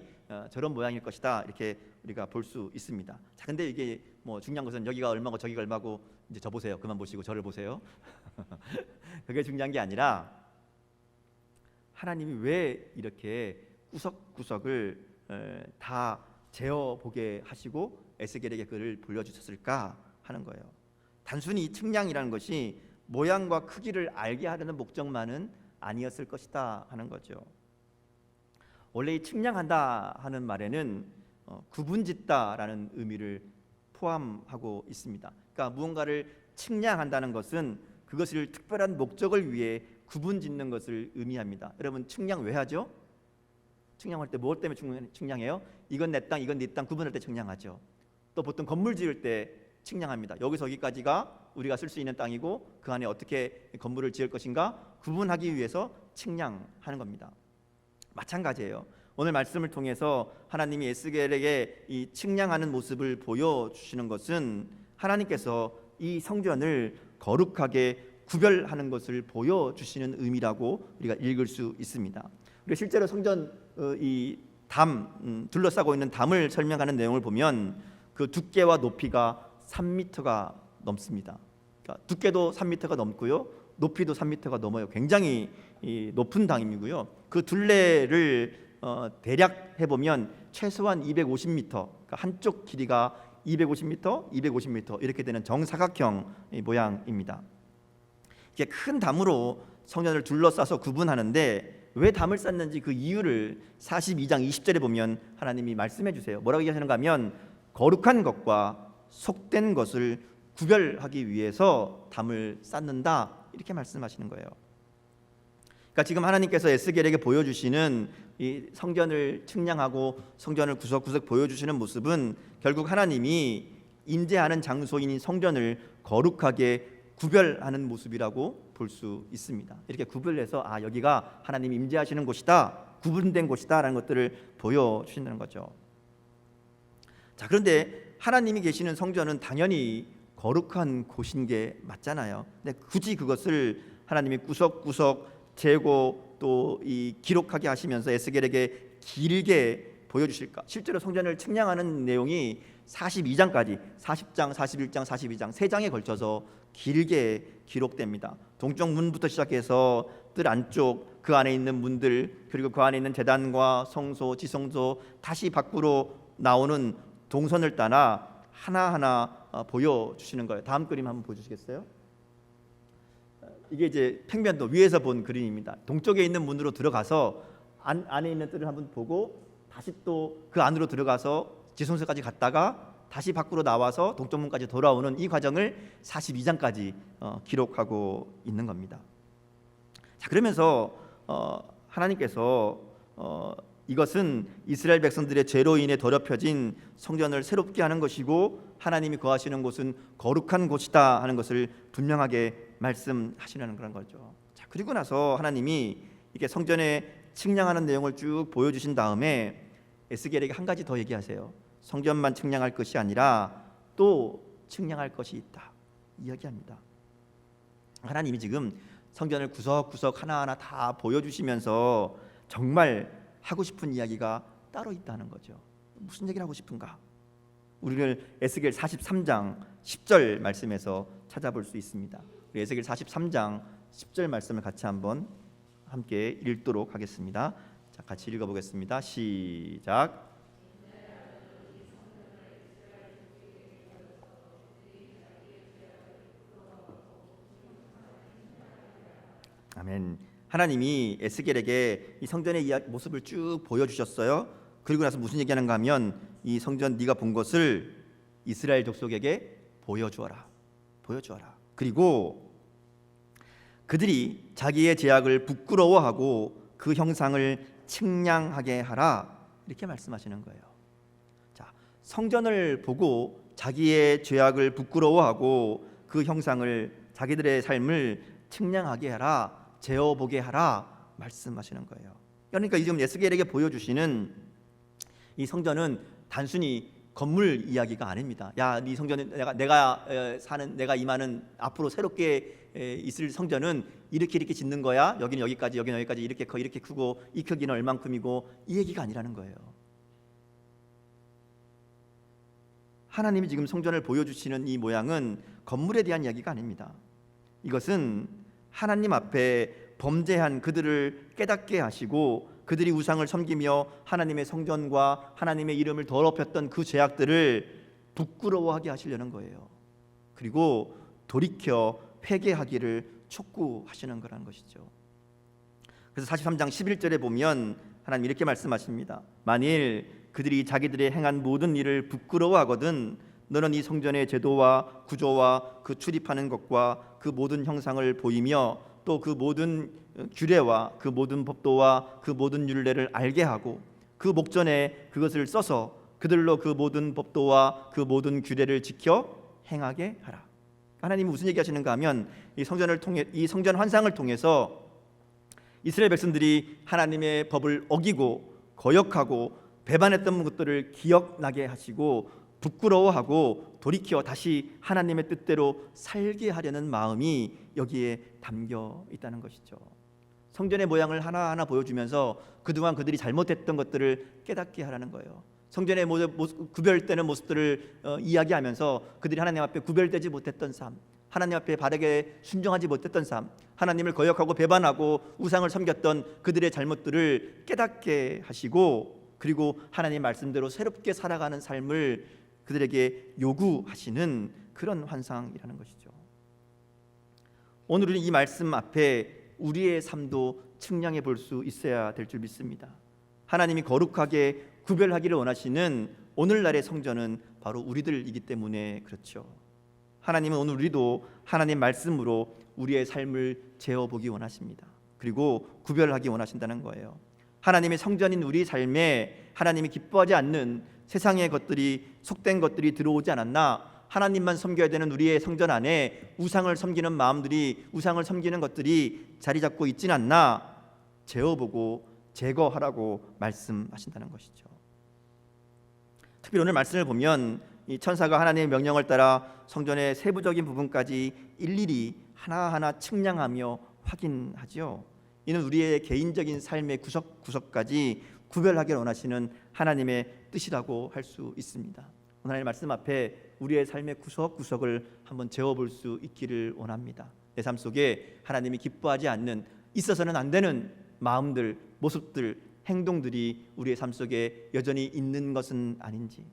저런 모양일 것이다 이렇게 우리가 볼 수 있습니다. 자, 근데 이게 뭐 중요한 것은 여기가 얼마고 저기가 얼마고, 이제 저 보세요. 그만 보시고 저를 보세요. 그게 중요한 게 아니라 하나님이 왜 이렇게 구석구석을 다 재어보게 하시고 에스겔에게 그를 보여주셨을까 하는 거예요. 단순히 이 측량이라는 것이 모양과 크기를 알게 하려는 목적만은 아니었을 것이다 하는 거죠. 원래 이 측량한다 하는 말에는 구분짓다라는 의미를 포함하고 있습니다. 그러니까 무언가를 측량한다는 것은 그것을 특별한 목적을 위해 구분짓는 것을 의미합니다. 여러분, 측량 왜 하죠? 측량할 때 무엇 때문에 측량해요? 이건 내 땅, 이건 네 땅 구분할 때 측량하죠. 또 보통 건물 지을 때 측량합니다. 여기서 여기까지가 우리가 쓸 수 있는 땅이고 그 안에 어떻게 건물을 지을 것인가 구분하기 위해서 측량하는 겁니다. 마찬가지예요. 오늘 말씀을 통해서 하나님이 에스겔에게 이 측량하는 모습을 보여주시는 것은 하나님께서 이 성전을 거룩하게 구별하는 것을 보여주시는 의미라고 우리가 읽을 수 있습니다. 우리가 실제로 성전 이 담, 둘러싸고 있는 담을 설명하는 내용을 보면 그 두께와 높이가 3m가 넘습니다. 그러니까 두께도 3m가 넘고요, 높이도 3m가 넘어요. 굉장히 높은 담이고요. 그 둘레를 대략 해보면 최소한 250m, 그러니까 한쪽 길이가 250m, 250m 이렇게 되는 정사각형 모양입니다. 이게 큰 담으로 성전을 둘러싸서 구분하는데 왜 담을 쌓는지 그 이유를 42장 20절에 보면 하나님이 말씀해 주세요. 뭐라고 얘기하시는가 하면 거룩한 것과 속된 것을 구별하기 위해서 담을 쌓는다 이렇게 말씀하시는 거예요. 그러니까 지금 하나님께서 에스겔에게 보여주시는 이 성전을 측량하고 성전을 구석구석 보여주시는 모습은 결국 하나님이 임재하는 장소인 성전을 거룩하게 구별하는 모습이라고 볼 수 있습니다. 이렇게 구별해서 여기가 하나님이 임재하시는 곳이다 구분된 곳이다라는 것들을 보여주신다는 거죠. 자, 그런데 하나님이 계시는 성전은 당연히 거룩한 곳인 게 맞잖아요. 근데 굳이 그것을 하나님이 구석구석 재고 또 이 기록하게 하시면서 에스겔에게 길게 보여주실까? 실제로 성전을 측량하는 내용이 42장까지 40장, 41장, 42장 3장에 걸쳐서 길게 기록됩니다. 동쪽 문부터 시작해서 뜰 안쪽 그 안에 있는 문들, 그리고 그 안에 있는 제단과 성소, 지성소, 다시 밖으로 나오는 동선을 따라 하나하나 보여주시는 거예요. 다음 그림 한번 보여주시겠어요? 이게 이제 평면도 위에서 본 그림입니다. 동쪽에 있는 문으로 들어가서 안에 있는 뜰을 한번 보고 다시 또 그 안으로 들어가서 지성소까지 갔다가 다시 밖으로 나와서 동쪽문까지 돌아오는 이 과정을 42장까지 기록하고 있는 겁니다. 자, 그러면서 하나님께서 이것은 이스라엘 백성들의 죄로 인해 더럽혀진 성전을 새롭게 하는 것이고 하나님이 거하시는 곳은 거룩한 곳이다 하는 것을 분명하게 말씀하시는 그런 거죠. 자, 그리고 나서 하나님이 이게 성전에 측량하는 내용을 쭉 보여주신 다음에 에스겔에게 한 가지 더 얘기하세요. 성전만 측량할 것이 아니라 또 측량할 것이 있다 이야기합니다. 하나님이 지금 성전을 구석구석 하나하나 다 보여주시면서 정말 하고 싶은 이야기가 따로 있다는 거죠. 무슨 얘기를 하고 싶은가? 우리는 에스겔 43장 10절 말씀에서 찾아볼 수 있습니다. 우리 에스겔 43장 10절 말씀을 같이 한번 함께 읽도록 하겠습니다. 자, 같이 읽어보겠습니다. 시작. 아멘. 하나님이 에스겔에게 이 성전의 모습을 쭉 보여주셨어요. 그리고 나서 무슨 얘기하는가 하면 이 성전 네가 본 것을 이스라엘 족속에게 보여주어라. 그리고 그들이 자기의 죄악을 부끄러워하고 그 형상을 측량하게 하라 이렇게 말씀하시는 거예요. 자, 성전을 보고 자기의 죄악을 부끄러워하고 그 형상을 자기들의 삶을 측량하게 하라, 재어보게 하라 말씀하시는 거예요. 그러니까 지금 에스겔에게 보여주시는 이 성전은 단순히 건물 이야기가 아닙니다. 야, 네 성전은 내가 사는 내가 임하는 앞으로 새롭게 있을 성전은 이렇게 짓는 거야. 여기는 여기까지, 여기는 여기까지 이렇게 크고 이 크기는 얼만큼이고 이 얘기가 아니라는 거예요. 하나님이 지금 성전을 보여주시는 이 모양은 건물에 대한 이야기가 아닙니다. 이것은 하나님 앞에 범죄한 그들을 깨닫게 하시고 그들이 우상을 섬기며 하나님의 성전과 하나님의 이름을 더럽혔던 그 죄악들을 부끄러워하게 하시려는 거예요. 그리고 돌이켜 회개하기를 촉구하시는 거라는 것이죠. 그래서 43장 11절에 보면 하나님 이렇게 말씀하십니다. 만일 그들이 자기들의 행한 모든 일을 부끄러워하거든 너는 이 성전의 제도와 구조와 그 출입하는 것과 그 모든 형상을 보이며 또 그 모든 규례와 그 모든 법도와 그 모든 율례를 알게 하고 그 목전에 그것을 써서 그들로 그 모든 법도와 그 모든 규례를 지켜 행하게 하라. 하나님이 무슨 얘기하시는가 하면 이 성전을 통해 이 성전 환상을 통해서 이스라엘 백성들이 하나님의 법을 어기고 거역하고 배반했던 것들을 기억나게 하시고 부끄러워하고 돌이켜 다시 하나님의 뜻대로 살게 하려는 마음이 여기에 담겨 있다는 것이죠. 성전의 모양을 하나하나 보여주면서 그동안 그들이 잘못했던 것들을 깨닫게 하라는 거예요. 성전의 구별되는 모습들을 이야기하면서 그들이 하나님 앞에 구별되지 못했던 삶, 하나님 앞에 바르게 순종하지 못했던 삶, 하나님을 거역하고 배반하고 우상을 섬겼던 그들의 잘못들을 깨닫게 하시고 그리고 하나님 말씀대로 새롭게 살아가는 삶을 그들에게 요구하시는 그런 환상이라는 것이죠. 오늘은 이 말씀 앞에 우리의 삶도 측량해 볼 수 있어야 될 줄 믿습니다. 하나님이 거룩하게 구별하기를 원하시는 오늘날의 성전은 바로 우리들이기 때문에 그렇죠. 하나님은 오늘 우리도 하나님 말씀으로 우리의 삶을 재어보기 원하십니다. 그리고 구별하기 원하신다는 거예요. 하나님의 성전인 우리 삶에 하나님이 기뻐하지 않는 세상의 것들이 속된 것들이 들어오지 않았나? 하나님만 섬겨야 되는 우리의 성전 안에 우상을 섬기는 마음들이 우상을 섬기는 것들이 자리 잡고 있지는 않나? 재어보고 제거하라고 말씀하신다는 것이죠. 특별히 오늘 말씀을 보면 이 천사가 하나님의 명령을 따라 성전의 세부적인 부분까지 일일이 하나하나 측량하며 확인하지요. 이는 우리의 개인적인 삶의 구석구석까지 구별하길 원하시는 하나님의 뜻이라고 할 수 있습니다. 오늘 말씀 앞에 우리의 삶의 구석구석을 한번 재어볼 수 있기를 원합니다. 내 삶 속에 하나님이 기뻐하지 않는, 있어서는 안 되는 마음들, 모습들, 행동들이 우리의 삶 속에 여전히 있는 것은 아닌지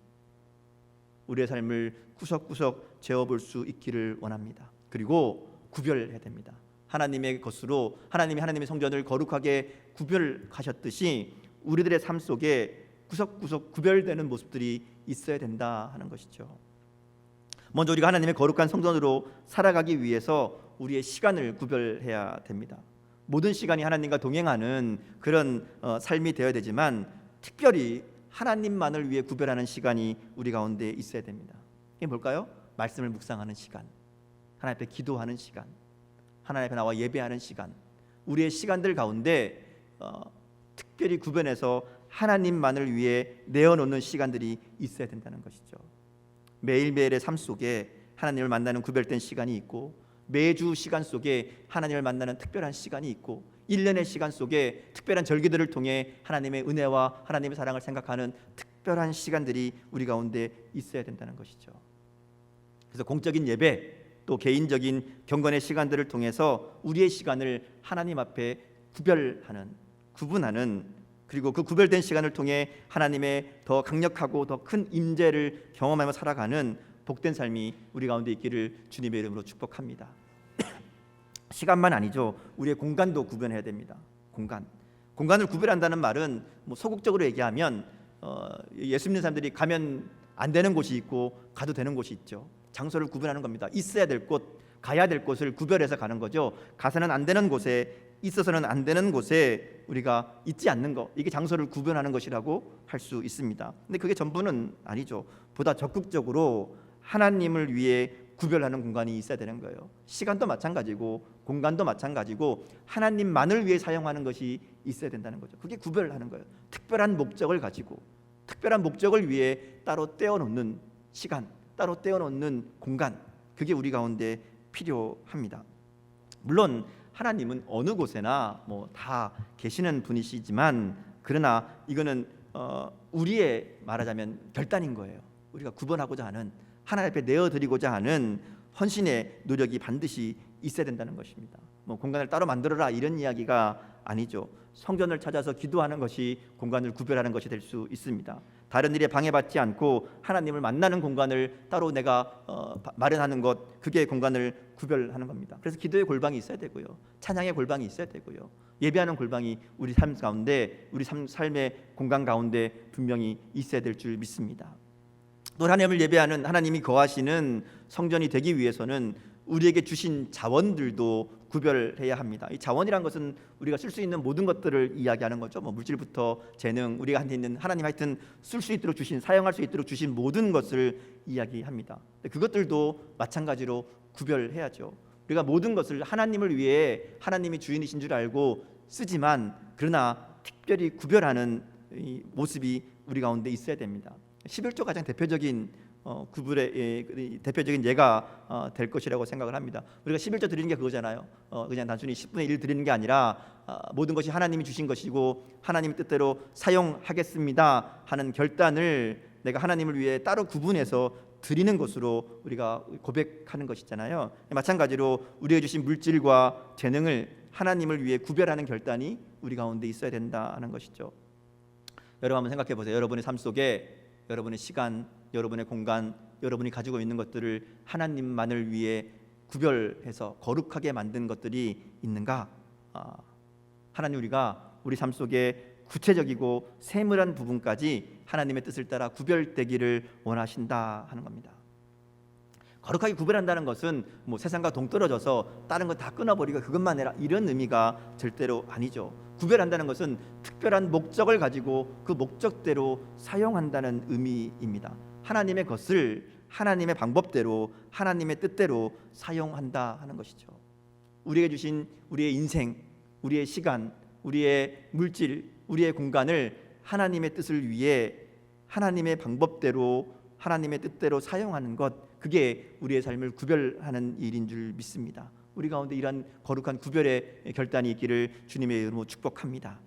우리의 삶을 구석구석 재어볼 수 있기를 원합니다. 그리고 구별해야 됩니다. 하나님의 것으로 하나님의 성전을 거룩하게 구별하셨듯이 우리들의 삶 속에 구석구석 구별되는 모습들이 있어야 된다 하는 것이죠. 먼저 우리가 하나님의 거룩한 성전으로 살아가기 위해서 우리의 시간을 구별해야 됩니다. 모든 시간이 하나님과 동행하는 그런 삶이 되어야 되지만 특별히 하나님만을 위해 구별하는 시간이 우리 가운데 있어야 됩니다. 이게 뭘까요? 말씀을 묵상하는 시간, 하나님 앞에 기도하는 시간, 하나님 앞에 나와 예배하는 시간, 우리의 시간들 가운데 특별히 구별해서 하나님만을 위해 내어놓는 시간들이 있어야 된다는 것이죠. 매일매일의 삶 속에 하나님을 만나는 구별된 시간이 있고, 매주 시간 속에 하나님을 만나는 특별한 시간이 있고, 1년의 시간 속에 특별한 절기들을 통해 하나님의 은혜와 하나님의 사랑을 생각하는 특별한 시간들이 우리 가운데 있어야 된다는 것이죠. 그래서 공적인 예배, 또 개인적인 경건의 시간들을 통해서 우리의 시간을 하나님 앞에 구분하는, 그리고 그 구별된 시간을 통해 하나님의 더 강력하고 더 큰 임재를 경험하며 살아가는 복된 삶이 우리 가운데 있기를 주님의 이름으로 축복합니다. 시간만 아니죠. 우리의 공간도 구별해야 됩니다. 공간을 구별한다는 말은 소극적으로 얘기하면 예수 믿는 사람들이 가면 안 되는 곳이 있고 가도 되는 곳이 있죠. 장소를 구별하는 겁니다. 있어야 될 곳, 가야 될 곳을 구별해서 가는 거죠. 가서는 안 되는 곳에, 있어서는 안 되는 곳에 우리가 있지 않는 것, 이게 장소를 구별하는 것이라고 할 수 있습니다. 근데 그게 전부는 아니죠. 보다 적극적으로 하나님을 위해 구별하는 공간이 있어야 되는 거예요. 시간도 마찬가지고 공간도 마찬가지고 하나님만을 위해 사용하는 것이 있어야 된다는 거죠. 그게 구별하는 거예요. 특별한 목적을 가지고, 특별한 목적을 위해 따로 떼어놓는 시간, 따로 떼어놓는 공간, 그게 우리 가운데 필요합니다. 물론 하나님은 어느 곳에나 다 계시는 분이시지만, 그러나 이거는 우리의 말하자면 결단인 거예요. 우리가 구분하고자 하는, 하나님 앞에 내어드리고자 하는 헌신의 노력이 반드시 있어야 된다는 것입니다. 공간을 따로 만들어라 이런 이야기가 아니죠. 성전을 찾아서 기도하는 것이 공간을 구별하는 것이 될 수 있습니다. 다른 일에 방해받지 않고 하나님을 만나는 공간을 따로 내가 마련하는 것, 그게 공간을 구별하는 겁니다. 그래서 기도의 골방이 있어야 되고요, 찬양의 골방이 있어야 되고요, 예배하는 골방이 우리 삶 가운데, 우리 삶의 공간 가운데 분명히 있어야 될 줄 믿습니다. 또 하나님을 예배하는, 하나님이 거하시는 성전이 되기 위해서는 우리에게 주신 자원들도 구별해야 합니다. 이 자원이란 것은 우리가 쓸 수 있는 모든 것들을 이야기하는 거죠. 물질부터 재능, 우리가 한테 있는, 하나님 하여튼 쓸 수 있도록 주신, 사용할 수 있도록 주신 모든 것을 이야기합니다. 그것들도 마찬가지로 구별해야죠. 우리가 모든 것을 하나님을 위해, 하나님이 주인이신 줄 알고 쓰지만, 그러나 특별히 구별하는 이 모습이 우리 가운데 있어야 됩니다. 11조 가장 대표적인 구불의 대표적인 예가 될 것이라고 생각을 합니다. 우리가 11조 드리는 게 그거잖아요. 그냥 단순히 10분의 1 드리는 게 아니라 모든 것이 하나님이 주신 것이고 하나님 뜻대로 사용하겠습니다 하는 결단을 내가 하나님을 위해 따로 구분해서 드리는 것으로 우리가 고백하는 것이잖아요. 마찬가지로 우리에게 주신 물질과 재능을 하나님을 위해 구별하는 결단이 우리 가운데 있어야 된다는 것이죠. 여러분 한번 생각해 보세요. 여러분의 삶 속에 여러분의 시간, 여러분의 공간, 여러분이 가지고 있는 것들을 하나님만을 위해 구별해서 거룩하게 만든 것들이 있는가? 하나님, 우리가 우리 삶 속에 구체적이고 세밀한 부분까지 하나님의 뜻을 따라 구별되기를 원하신다 하는 겁니다. 거룩하게 구별한다는 것은 세상과 동떨어져서 다른 거 다 끊어버리고 그것만 해라 이런 의미가 절대로 아니죠. 구별한다는 것은 특별한 목적을 가지고 그 목적대로 사용한다는 의미입니다. 하나님의 것을 하나님의 방법대로, 하나님의 뜻대로 사용한다 하는 것이죠. 우리에게 주신 우리의 인생, 우리의 시간, 우리의 물질, 우리의 공간을 하나님의 뜻을 위해 하나님의 방법대로 하나님의 뜻대로 사용하는 것, 그게 우리의 삶을 구별하는 일인 줄 믿습니다. 우리 가운데 이러한 거룩한 구별의 결단이 있기를 주님의 이름으로 축복합니다.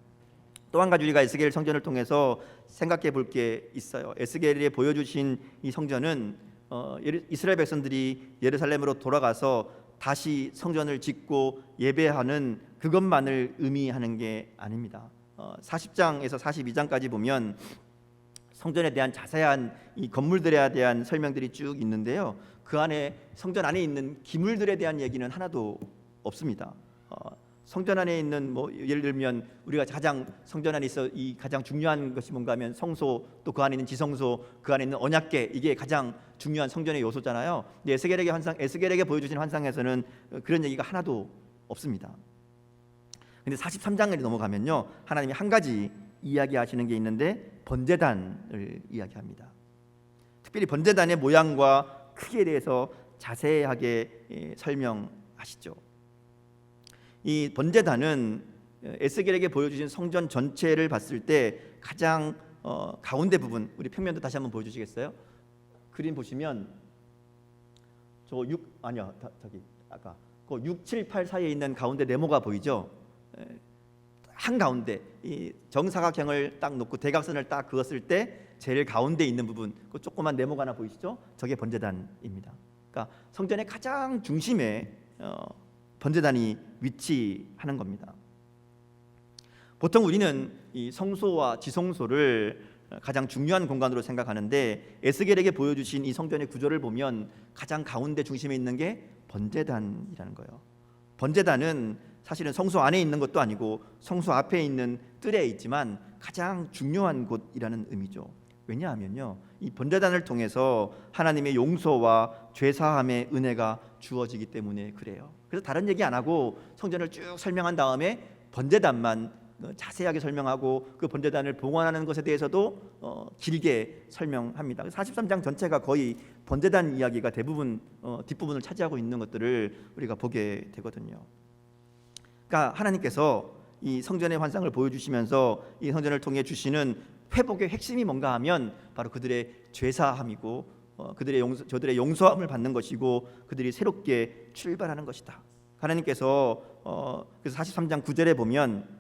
또 한 가지 우리가 에스겔 성전을 통해서 생각해 볼 게 있어요. 에스겔에 보여주신 이 성전은 이스라엘 백성들이 예루살렘으로 돌아가서 다시 성전을 짓고 예배하는 그것만을 의미하는 게 아닙니다. 40장에서 42장까지 보면 성전에 대한 자세한 이 건물들에 대한 설명들이 쭉 있는데요. 그 안에 성전 안에 있는 기물들에 대한 얘기는 하나도 없습니다. 성전 안에 있는 예를 들면 우리가 가장 성전 안에 있어 이 가장 중요한 것이 뭔가 하면 성소, 또 그 안에 있는 지성소, 그 안에 있는 언약궤, 이게 가장 중요한 성전의 요소잖아요. 에스겔에게 보여주신 환상에서는 그런 얘기가 하나도 없습니다. 근데 43장을 넘어가면요, 하나님이 한 가지 이야기하시는 게 있는데 번제단을 이야기합니다. 특별히 번제단의 모양과 크기에 대해서 자세하게 설명하시죠. 이 번제단은 에스겔에게 보여주신 성전 전체를 봤을 때 가장 가운데 부분, 우리 평면도 다시 한번 보여주시겠어요? 그림 보시면 아까 그 6, 7, 8 사이에 있는 가운데 네모가 보이죠? 한 가운데 이 정사각형을 딱 놓고 대각선을 딱 그었을 때 제일 가운데 있는 부분, 그 조그만 네모가 하나 보이시죠? 저게 번제단입니다. 그러니까 성전의 가장 중심에 번제단이 위치하는 겁니다. 보통 우리는 이 성소와 지성소를 가장 중요한 공간으로 생각하는데 에스겔에게 보여주신 이 성전의 구조를 보면 가장 가운데 중심에 있는 게 번제단이라는 거예요. 번제단은 사실은 성소 안에 있는 것도 아니고 성소 앞에 있는 뜰에 있지만 가장 중요한 곳이라는 의미죠. 왜냐하면요, 이 번제단을 통해서 하나님의 용서와 죄사함의 은혜가 주어지기 때문에 그래요. 그래서 다른 얘기 안 하고 성전을 쭉 설명한 다음에 번제단만 자세하게 설명하고 그 번제단을 봉헌하는 것에 대해서도 길게 설명합니다. 43장 전체가 거의 번제단 이야기가 대부분 뒷부분을 차지하고 있는 것들을 우리가 보게 되거든요. 그러니까 하나님께서 이 성전의 환상을 보여주시면서 이 성전을 통해 주시는 회복의 핵심이 뭔가 하면 바로 그들의 죄사함이고 저들의 용서함을 받는 것이고 그들이 새롭게 출발하는 것이다. 하나님께서 그래서 43장 9절에 보면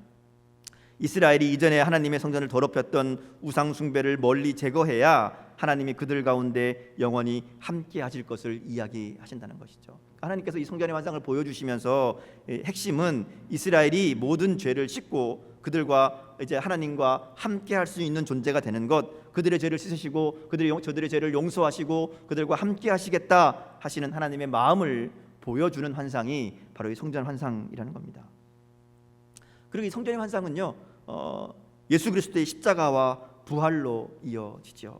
이스라엘이 이전에 하나님의 성전을 더럽혔던 우상 숭배를 멀리 제거해야 하나님이 그들 가운데 영원히 함께 하실 것을 이야기하신다는 것이죠. 하나님께서 이 성전의 환상을 보여주시면서 핵심은 이스라엘이 모든 죄를 씻고 그들과 이제 하나님과 함께 할 수 있는 존재가 되는 것, 그들의 죄를 씻으시고 저들의 죄를 용서하시고 그들과 함께 하시겠다 하시는 하나님의 마음을 보여주는 환상이 바로 이 성전 환상이라는 겁니다. 그리고 이 성전의 환상은요, 예수 그리스도의 십자가와 부활로 이어지죠.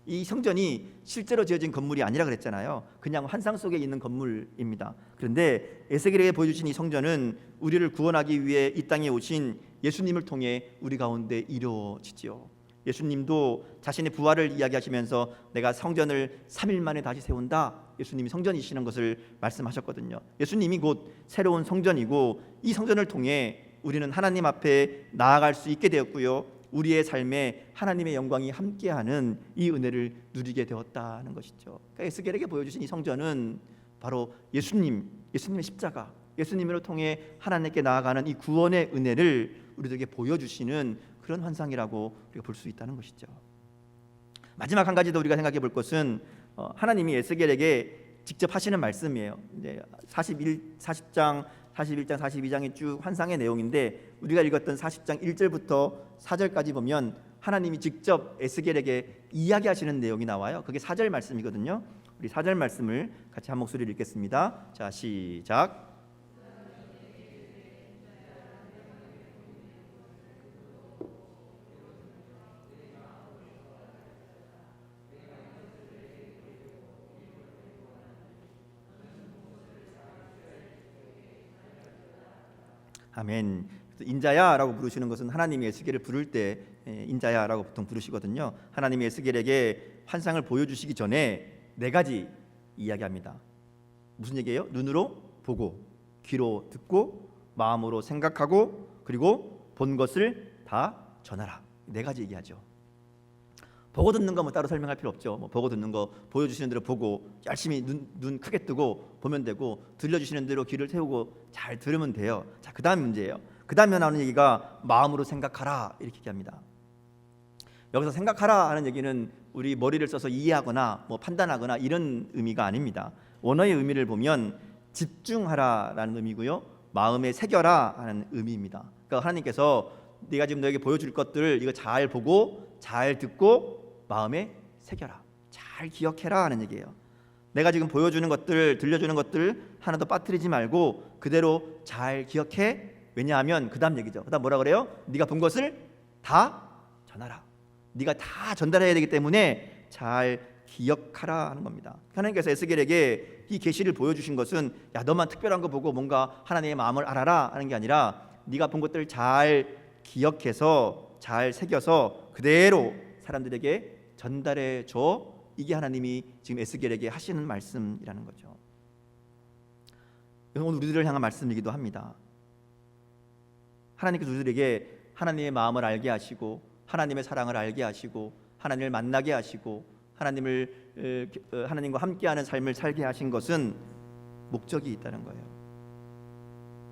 이 성전이 실제로 지어진 건물이 아니라 그랬잖아요. 그냥 환상 속에 있는 건물입니다. 그런데 에스겔에게 보여주신 이 성전은 우리를 구원하기 위해 이 땅에 오신 예수님을 통해 우리 가운데 이루어지죠. 예수님도 자신의 부활을 이야기하시면서 내가 성전을 3일 만에 다시 세운다, 예수님이 성전이시는 것을 말씀하셨거든요. 예수님이 곧 새로운 성전이고 이 성전을 통해 우리는 하나님 앞에 나아갈 수 있게 되었고요, 우리의 삶에 하나님의 영광이 함께하는 이 은혜를 누리게 되었다는 것이죠. 그러니까 에스겔에게 보여주신 이 성전은 바로 예수님의 십자가, 예수님으로 통해 하나님께 나아가는 이 구원의 은혜를 우리들에게 보여주시는 그런 환상이라고 우리가 볼 수 있다는 것이죠. 마지막 한 가지 더 우리가 생각해 볼 것은 하나님이 에스겔에게 직접 하시는 말씀이에요. 이제 40장, 41장, 42장이 쭉 환상의 내용인데 우리가 읽었던 40장 1절부터 4절까지 보면 하나님이 직접 에스겔에게 이야기하시는 내용이 나와요. 그게 4절 말씀이거든요. 우리 4절 말씀을 같이 한 목소리로 읽겠습니다. 자, 시작. 아멘. 인자야라고 부르시는 것은 하나님이 에스겔을 부를 때 인자야라고 보통 부르시거든요. 하나님이 에스겔에게 환상을 보여주시기 전에 4가지 이야기합니다. 무슨 얘기예요? 눈으로 보고, 귀로 듣고, 마음으로 생각하고, 그리고 본 것을 다 전하라. 네 가지 얘기하죠. 보고 듣는 거 뭐 따로 설명할 필요 없죠. 뭐 보고 듣는 거 보여주시는 대로 보고 열심히 눈 크게 뜨고 보면 되고, 들려주시는 대로 귀를 세우고 잘 들으면 돼요. 자, 그 다음 문제예요. 그 다음에 나오는 얘기가 마음으로 생각하라 이렇게 얘기합니다. 여기서 생각하라 하는 얘기는 우리 머리를 써서 이해하거나 뭐 판단하거나 이런 의미가 아닙니다. 원어의 의미를 보면 집중하라라는 의미고요, 마음에 새겨라 하는 의미입니다. 그러니까 하나님께서 네가 지금 너에게 보여줄 것들 이거 잘 보고 잘 듣고 마음에 새겨라, 잘 기억해라 하는 얘기예요. 내가 지금 보여주는 것들, 들려주는 것들 하나도 빠뜨리지 말고 그대로 잘 기억해. 왜냐하면 그 다음 얘기죠. 그 다음 뭐라 그래요? 네가 본 것을 다 전하라. 네가 다 전달해야 되기 때문에 잘 기억하라 하는 겁니다. 하나님께서 에스겔에게 이 계시를 보여주신 것은 야, 너만 특별한 거 보고 뭔가 하나님의 마음을 알아라 하는 게 아니라 네가 본 것들 잘 기억해서 잘 새겨서 그대로 사람들에게 전달해 줘. 이게 하나님이 지금 에스겔에게 하시는 말씀이라는 거죠. 오늘 우리들을 향한 말씀이기도 합니다. 하나님께서 우리들에게 하나님의 마음을 알게 하시고 하나님의 사랑을 알게 하시고 하나님을 만나게 하시고 하나님과 함께하는 삶을 살게 하신 것은 목적이 있다는 거예요.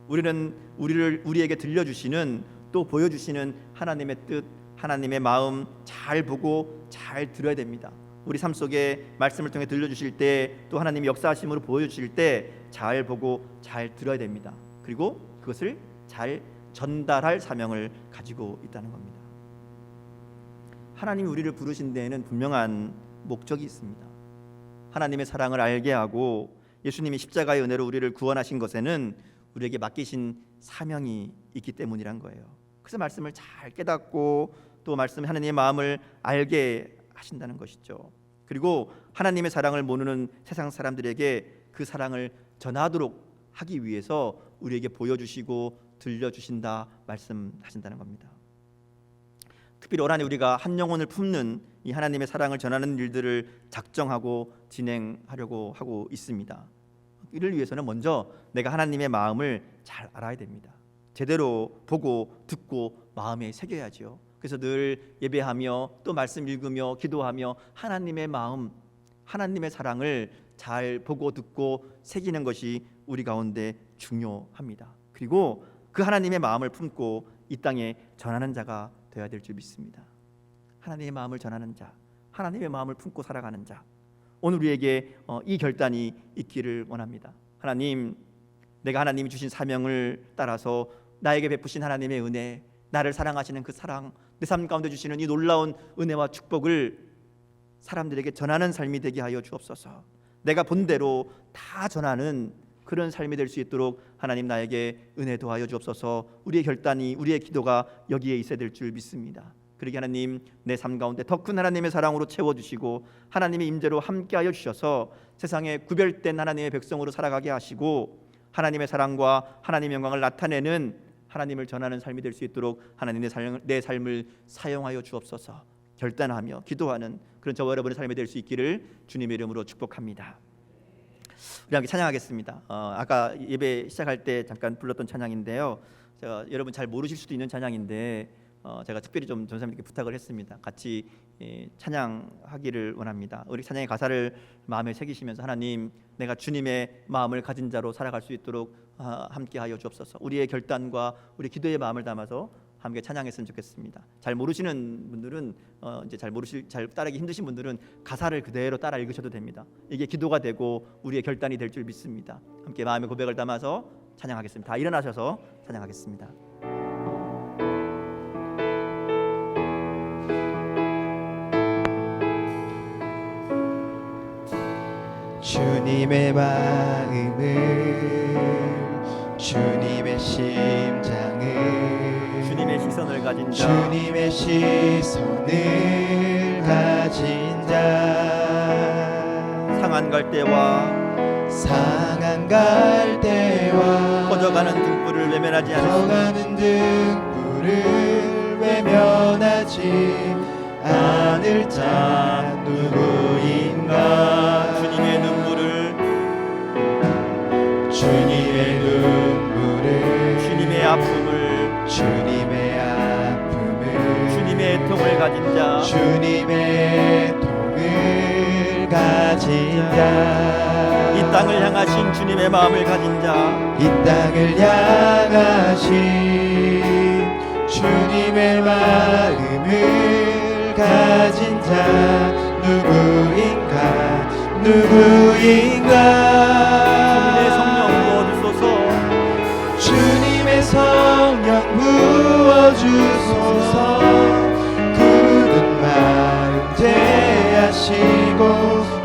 우리는 우리에게 들려주시는 또 보여주시는 하나님의 뜻, 하나님의 마음 잘 보고 잘 들어야 됩니다. 우리 삶 속에 말씀을 통해 들려주실 때 또 하나님의 역사하심으로 보여주실 때 잘 보고 잘 들어야 됩니다. 그리고 그것을 잘 전달할 사명을 가지고 있다는 겁니다. 하나님이 우리를 부르신 데에는 분명한 목적이 있습니다. 하나님의 사랑을 알게 하고 예수님이 십자가의 은혜로 우리를 구원하신 것에는 우리에게 맡기신 사명이 있기 때문이란 거예요. 그래서 말씀을 잘 깨닫고 또 말씀 하나님의 마음을 알게 하신다는 것이죠. 그리고 하나님의 사랑을 모르는 세상 사람들에게 그 사랑을 전하도록 하기 위해서 우리에게 보여주시고 들려주신다 말씀하신다는 겁니다. 특별히 올 한 해 우리가 한 영혼을 품는 이 하나님의 사랑을 전하는 일들을 작정하고 진행하려고 하고 있습니다. 이를 위해서는 먼저 내가 하나님의 마음을 잘 알아야 됩니다. 제대로 보고 듣고 마음에 새겨야지요. 그래서 늘 예배하며 또 말씀 읽으며 기도하며 하나님의 마음, 하나님의 사랑을 잘 보고 듣고 새기는 것이 우리 가운데 중요합니다. 그리고 그 하나님의 마음을 품고 이 땅에 전하는 자가 되어야 될 줄 믿습니다. 하나님의 마음을 전하는 자, 하나님의 마음을 품고 살아가는 자, 오늘 우리에게 이 결단이 있기를 원합니다. 하나님, 내가 하나님이 주신 사명을 따라서 나에게 베푸신 하나님의 은혜, 나를 사랑하시는 그 사랑, 내 삶 가운데 주시는 이 놀라운 은혜와 축복을 사람들에게 전하는 삶이 되게 하여 주옵소서. 내가 본대로 다 전하는 그런 삶이 될 수 있도록 하나님 나에게 은혜 도하여 주옵소서. 우리의 결단이, 우리의 기도가 여기에 있어야 될 줄 믿습니다. 그러게 하나님, 내 삶 가운데 더 큰 하나님의 사랑으로 채워주시고 하나님의 임재로 함께하여 주셔서 세상에 구별된 하나님의 백성으로 살아가게 하시고 하나님의 사랑과 하나님의 영광을 나타내는 하나님을 전하는 삶이 될 수 있도록 하나님 내 삶을 사용하여 주옵소서. 결단하며 기도하는 그런 저와 여러분의 삶이 될 수 있기를 주님의 이름으로 축복합니다. 우리 함께 찬양하겠습니다. 아까 예배 시작할 때 잠깐 불렀던 찬양인데요. 제가 여러분 잘 모르실 수도 있는 찬양인데 제가 특별히 좀 전사님께 부탁을 했습니다. 같이 찬양하기를 원합니다. 우리 찬양의 가사를 마음에 새기시면서 하나님, 내가 주님의 마음을 가진 자로 살아갈 수 있도록 함께하여 주옵소서. 우리의 결단과 우리 기도의 마음을 담아서 함께 찬양했으면 좋겠습니다. 잘 모르시는 분들은 이제 잘 따르기 힘드신 분들은 가사를 그대로 따라 읽으셔도 됩니다. 이게 기도가 되고 우리의 결단이 될 줄 믿습니다. 함께 마음의 고백을 담아서 찬양하겠습니다. 다 일어나셔서 찬양하겠습니다. 주님의 마음을, 주님의 심장을, 주님의 시선을 가진 자, 주님의 시선을 가진 자, 상한 갈대와 꺼져가는 등불을 외면하지 않을 자 누구인가. 주님의 눈물을, 주님의 아픔을, 가진 자 주님의 통을 가진 자, 이 땅을 향하신 주님의 마음을 가진 자 이 땅을 향하신 주님의 마음을 가진 자, 누구인가 주님의 성령 부어주소서 주님의 성령 부어주소서. 굳은 마음 대하시고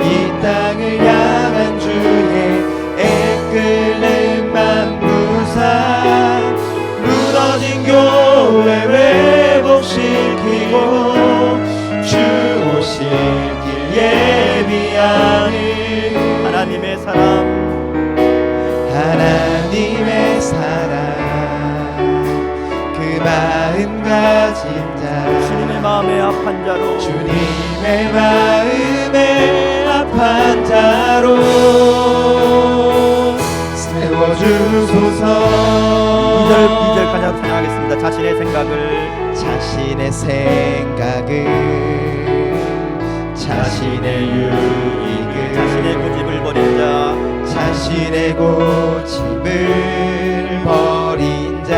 이 땅을 향한 주의 애끓는 만부사, 무너진 교회 회복시키고 주 오실 길 예비하는 하나님의 사람 그 마음 가진 자, 주님의 마음에 합한 자로 주님의 마음에 합한 자로 세워주소서. 2절 가자 찬양하겠습니다. 자신의 생각을 자신의 유익을 자신의 고집을 버린 자 자신의 고집을 버린 자,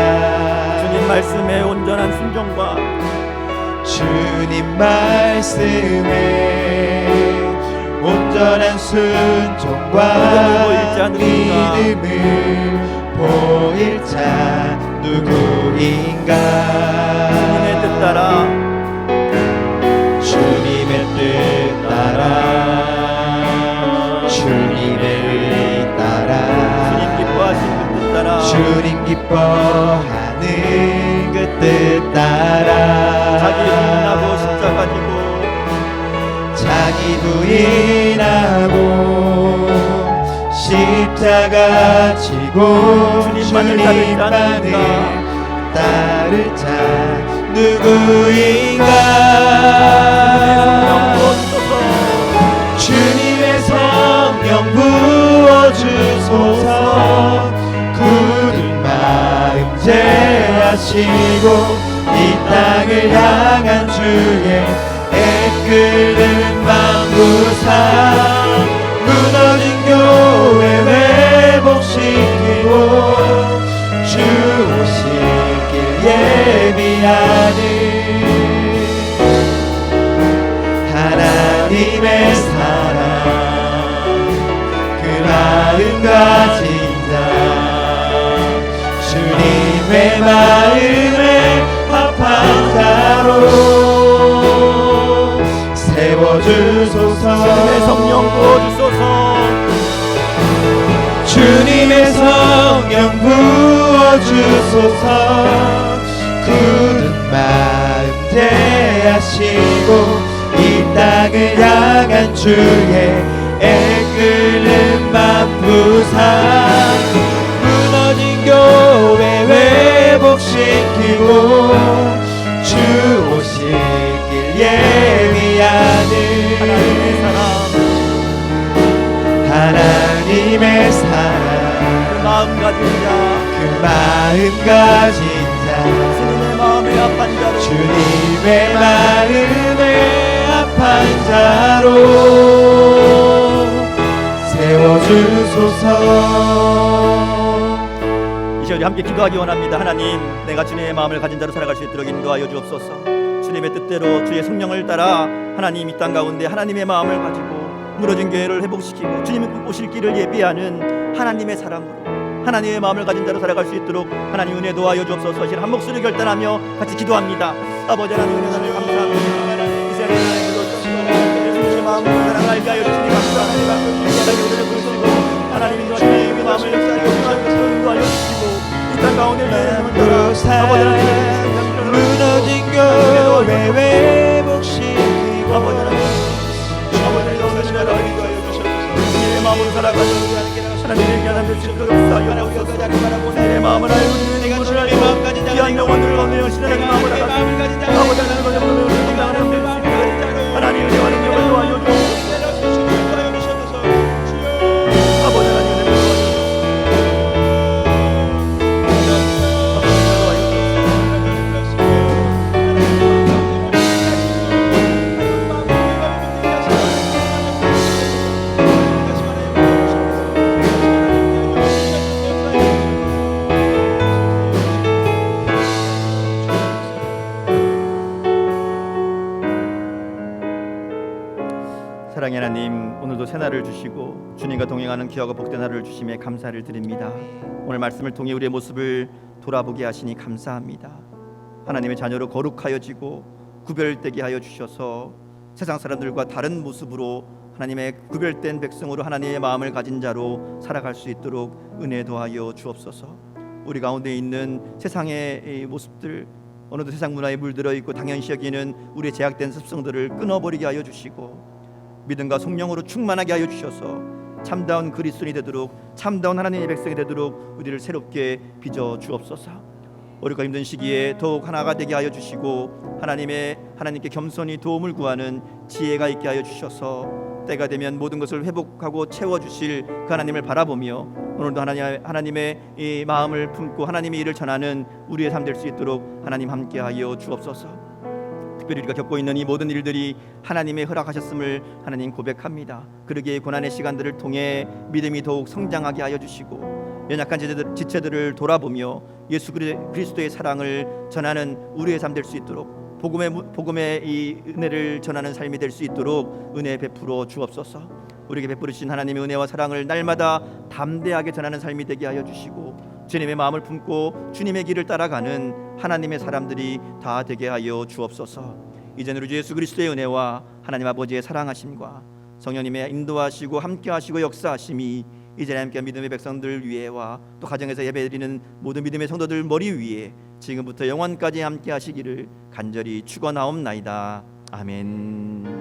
주님 말씀에 온전한 순종과 주님 말씀에 온전한 순종과 믿음을 보일 자 누구인가. 주님의 뜻 따라 주님의 뜻 따라 주님의 의 따라 주님 기뻐하신 그 뜻 따라 주님 기뻐하는 그 뜻 따라 자기 부인하고 십자가 지고 자기 부인하고 십자가 지고 주님만을 따를 자 누구인가. 주님의 성령 부어주소서. 굳은 마음 제하시고 이 땅을 향한 주의 애끓는 만부사, 무너진 교회 회복시키고 주 오실 길 예비하는 하나님의 사랑, 그 마음 가진 자, 주님의 마음에 합한 자로 세워주소서. 주님의 성령 부어주소서. 주님의 성령 부어주소서. 굳은 마음 대하시고 이 땅을 향한 주의 애끓는 만부사, 무너진 교회 회복시키고 주 오실 길 예비하는 하나님의 사랑, 그 마음 가진 자 그 마음 가진 자, 주님의 마음에 합한 자로 주님의 마음에 합한 자로 세워주소서. 이 시간 함께 기도하기 원합니다. 하나님, 내가 주님의 마음을 가진 자로 살아갈 수 있도록 인도하여 주옵소서. 주님의 뜻대로 주의 성령을 따라 하나님 이 땅 가운데 하나님의 마음을 가지고 무너진 교회를 회복시키고 주님 오실 길을 예비하는 하나님의 사랑으로 하나님의 마음을 가진 자로 살아갈 수 있도록 하나님 은혜 도와여 주옵소서. 한 목소리 결단하며 같이 기도합니다. 아버지 하나님 은혜를 감사합니다. 이 시간에 주님의 마음을 사랑하게 하여 주시니 감사합니다. 하나님 주님의 그 마음을 인도하여 주시고 이 땅 가운데 무너진 교회 회복시키고 주님의 마음으로 살아가는 하나님의 귀한 될 수 있도록 사하여 주옵소서. 내 마음을 알고 내가 주님의 마음 가진 자, 귀한 영혼들을 가운데 여신의 마음을 알아 아버지 하나님 하나님 은혜와 능력을 도와여 주옵소서. 아버지 하나님 은혜를 도와여 주옵소서. 새날을 주시고 주님과 동행하는 귀하고 복된 하루를 주심에 감사를 드립니다. 오늘 말씀을 통해 우리의 모습을 돌아보게 하시니 감사합니다. 하나님의 자녀로 거룩하여지고 구별되게 하여 주셔서 세상 사람들과 다른 모습으로 하나님의 구별된 백성으로 하나님의 마음을 가진 자로 살아갈 수 있도록 은혜 더하여 주옵소서. 우리 가운데 있는 세상의 모습들, 어느덧 세상 문화에 물들어 있고 당연시 여기는 우리의 제약된 습성들을 끊어버리게 하여 주시고 믿음과 성령으로 충만하게 하여 주셔서 참다운 그리스도인이 되도록, 참다운 하나님의 백성이 되도록 우리를 새롭게 빚어 주옵소서. 어렵고 힘든 시기에 더욱 하나가 되게 하여 주시고 하나님께 겸손히 도움을 구하는 지혜가 있게 하여 주셔서 때가 되면 모든 것을 회복하고 채워주실 그 하나님을 바라보며 오늘도 하나님의 이 마음을 품고 하나님의 일을 전하는 우리의 삶 될 수 있도록 하나님 함께하여 주옵소서. 특별히 우리가 겪고 있는 이 모든 일들이 하나님의 허락하셨음을 하나님 고백합니다. 그러기에 고난의 시간들을 통해 믿음이 더욱 성장하게 하여 주시고 연약한 지체들을 돌아보며 예수 그리스도의 사랑을 전하는 우리의 삶 될 수 있도록 복음의 이 은혜를 전하는 삶이 될 수 있도록 은혜 베풀어 주옵소서. 우리에게 베푸르신 하나님의 은혜와 사랑을 날마다 담대하게 전하는 삶이 되게 하여 주시고 주님의 마음을 품고 주님의 길을 따라가는 하나님의 사람들이 다 되게 하여 주옵소서. 이제는 우리 주 예수 그리스도의 은혜와 하나님 아버지의 사랑하심과 성령님의 인도하시고 함께하시고 역사하심이 이제는 함께 믿음의 백성들 위에와 또 가정에서 예배드리는 모든 믿음의 성도들 머리 위에 지금부터 영원까지 함께하시기를 간절히 축원하옵나이다. 아멘.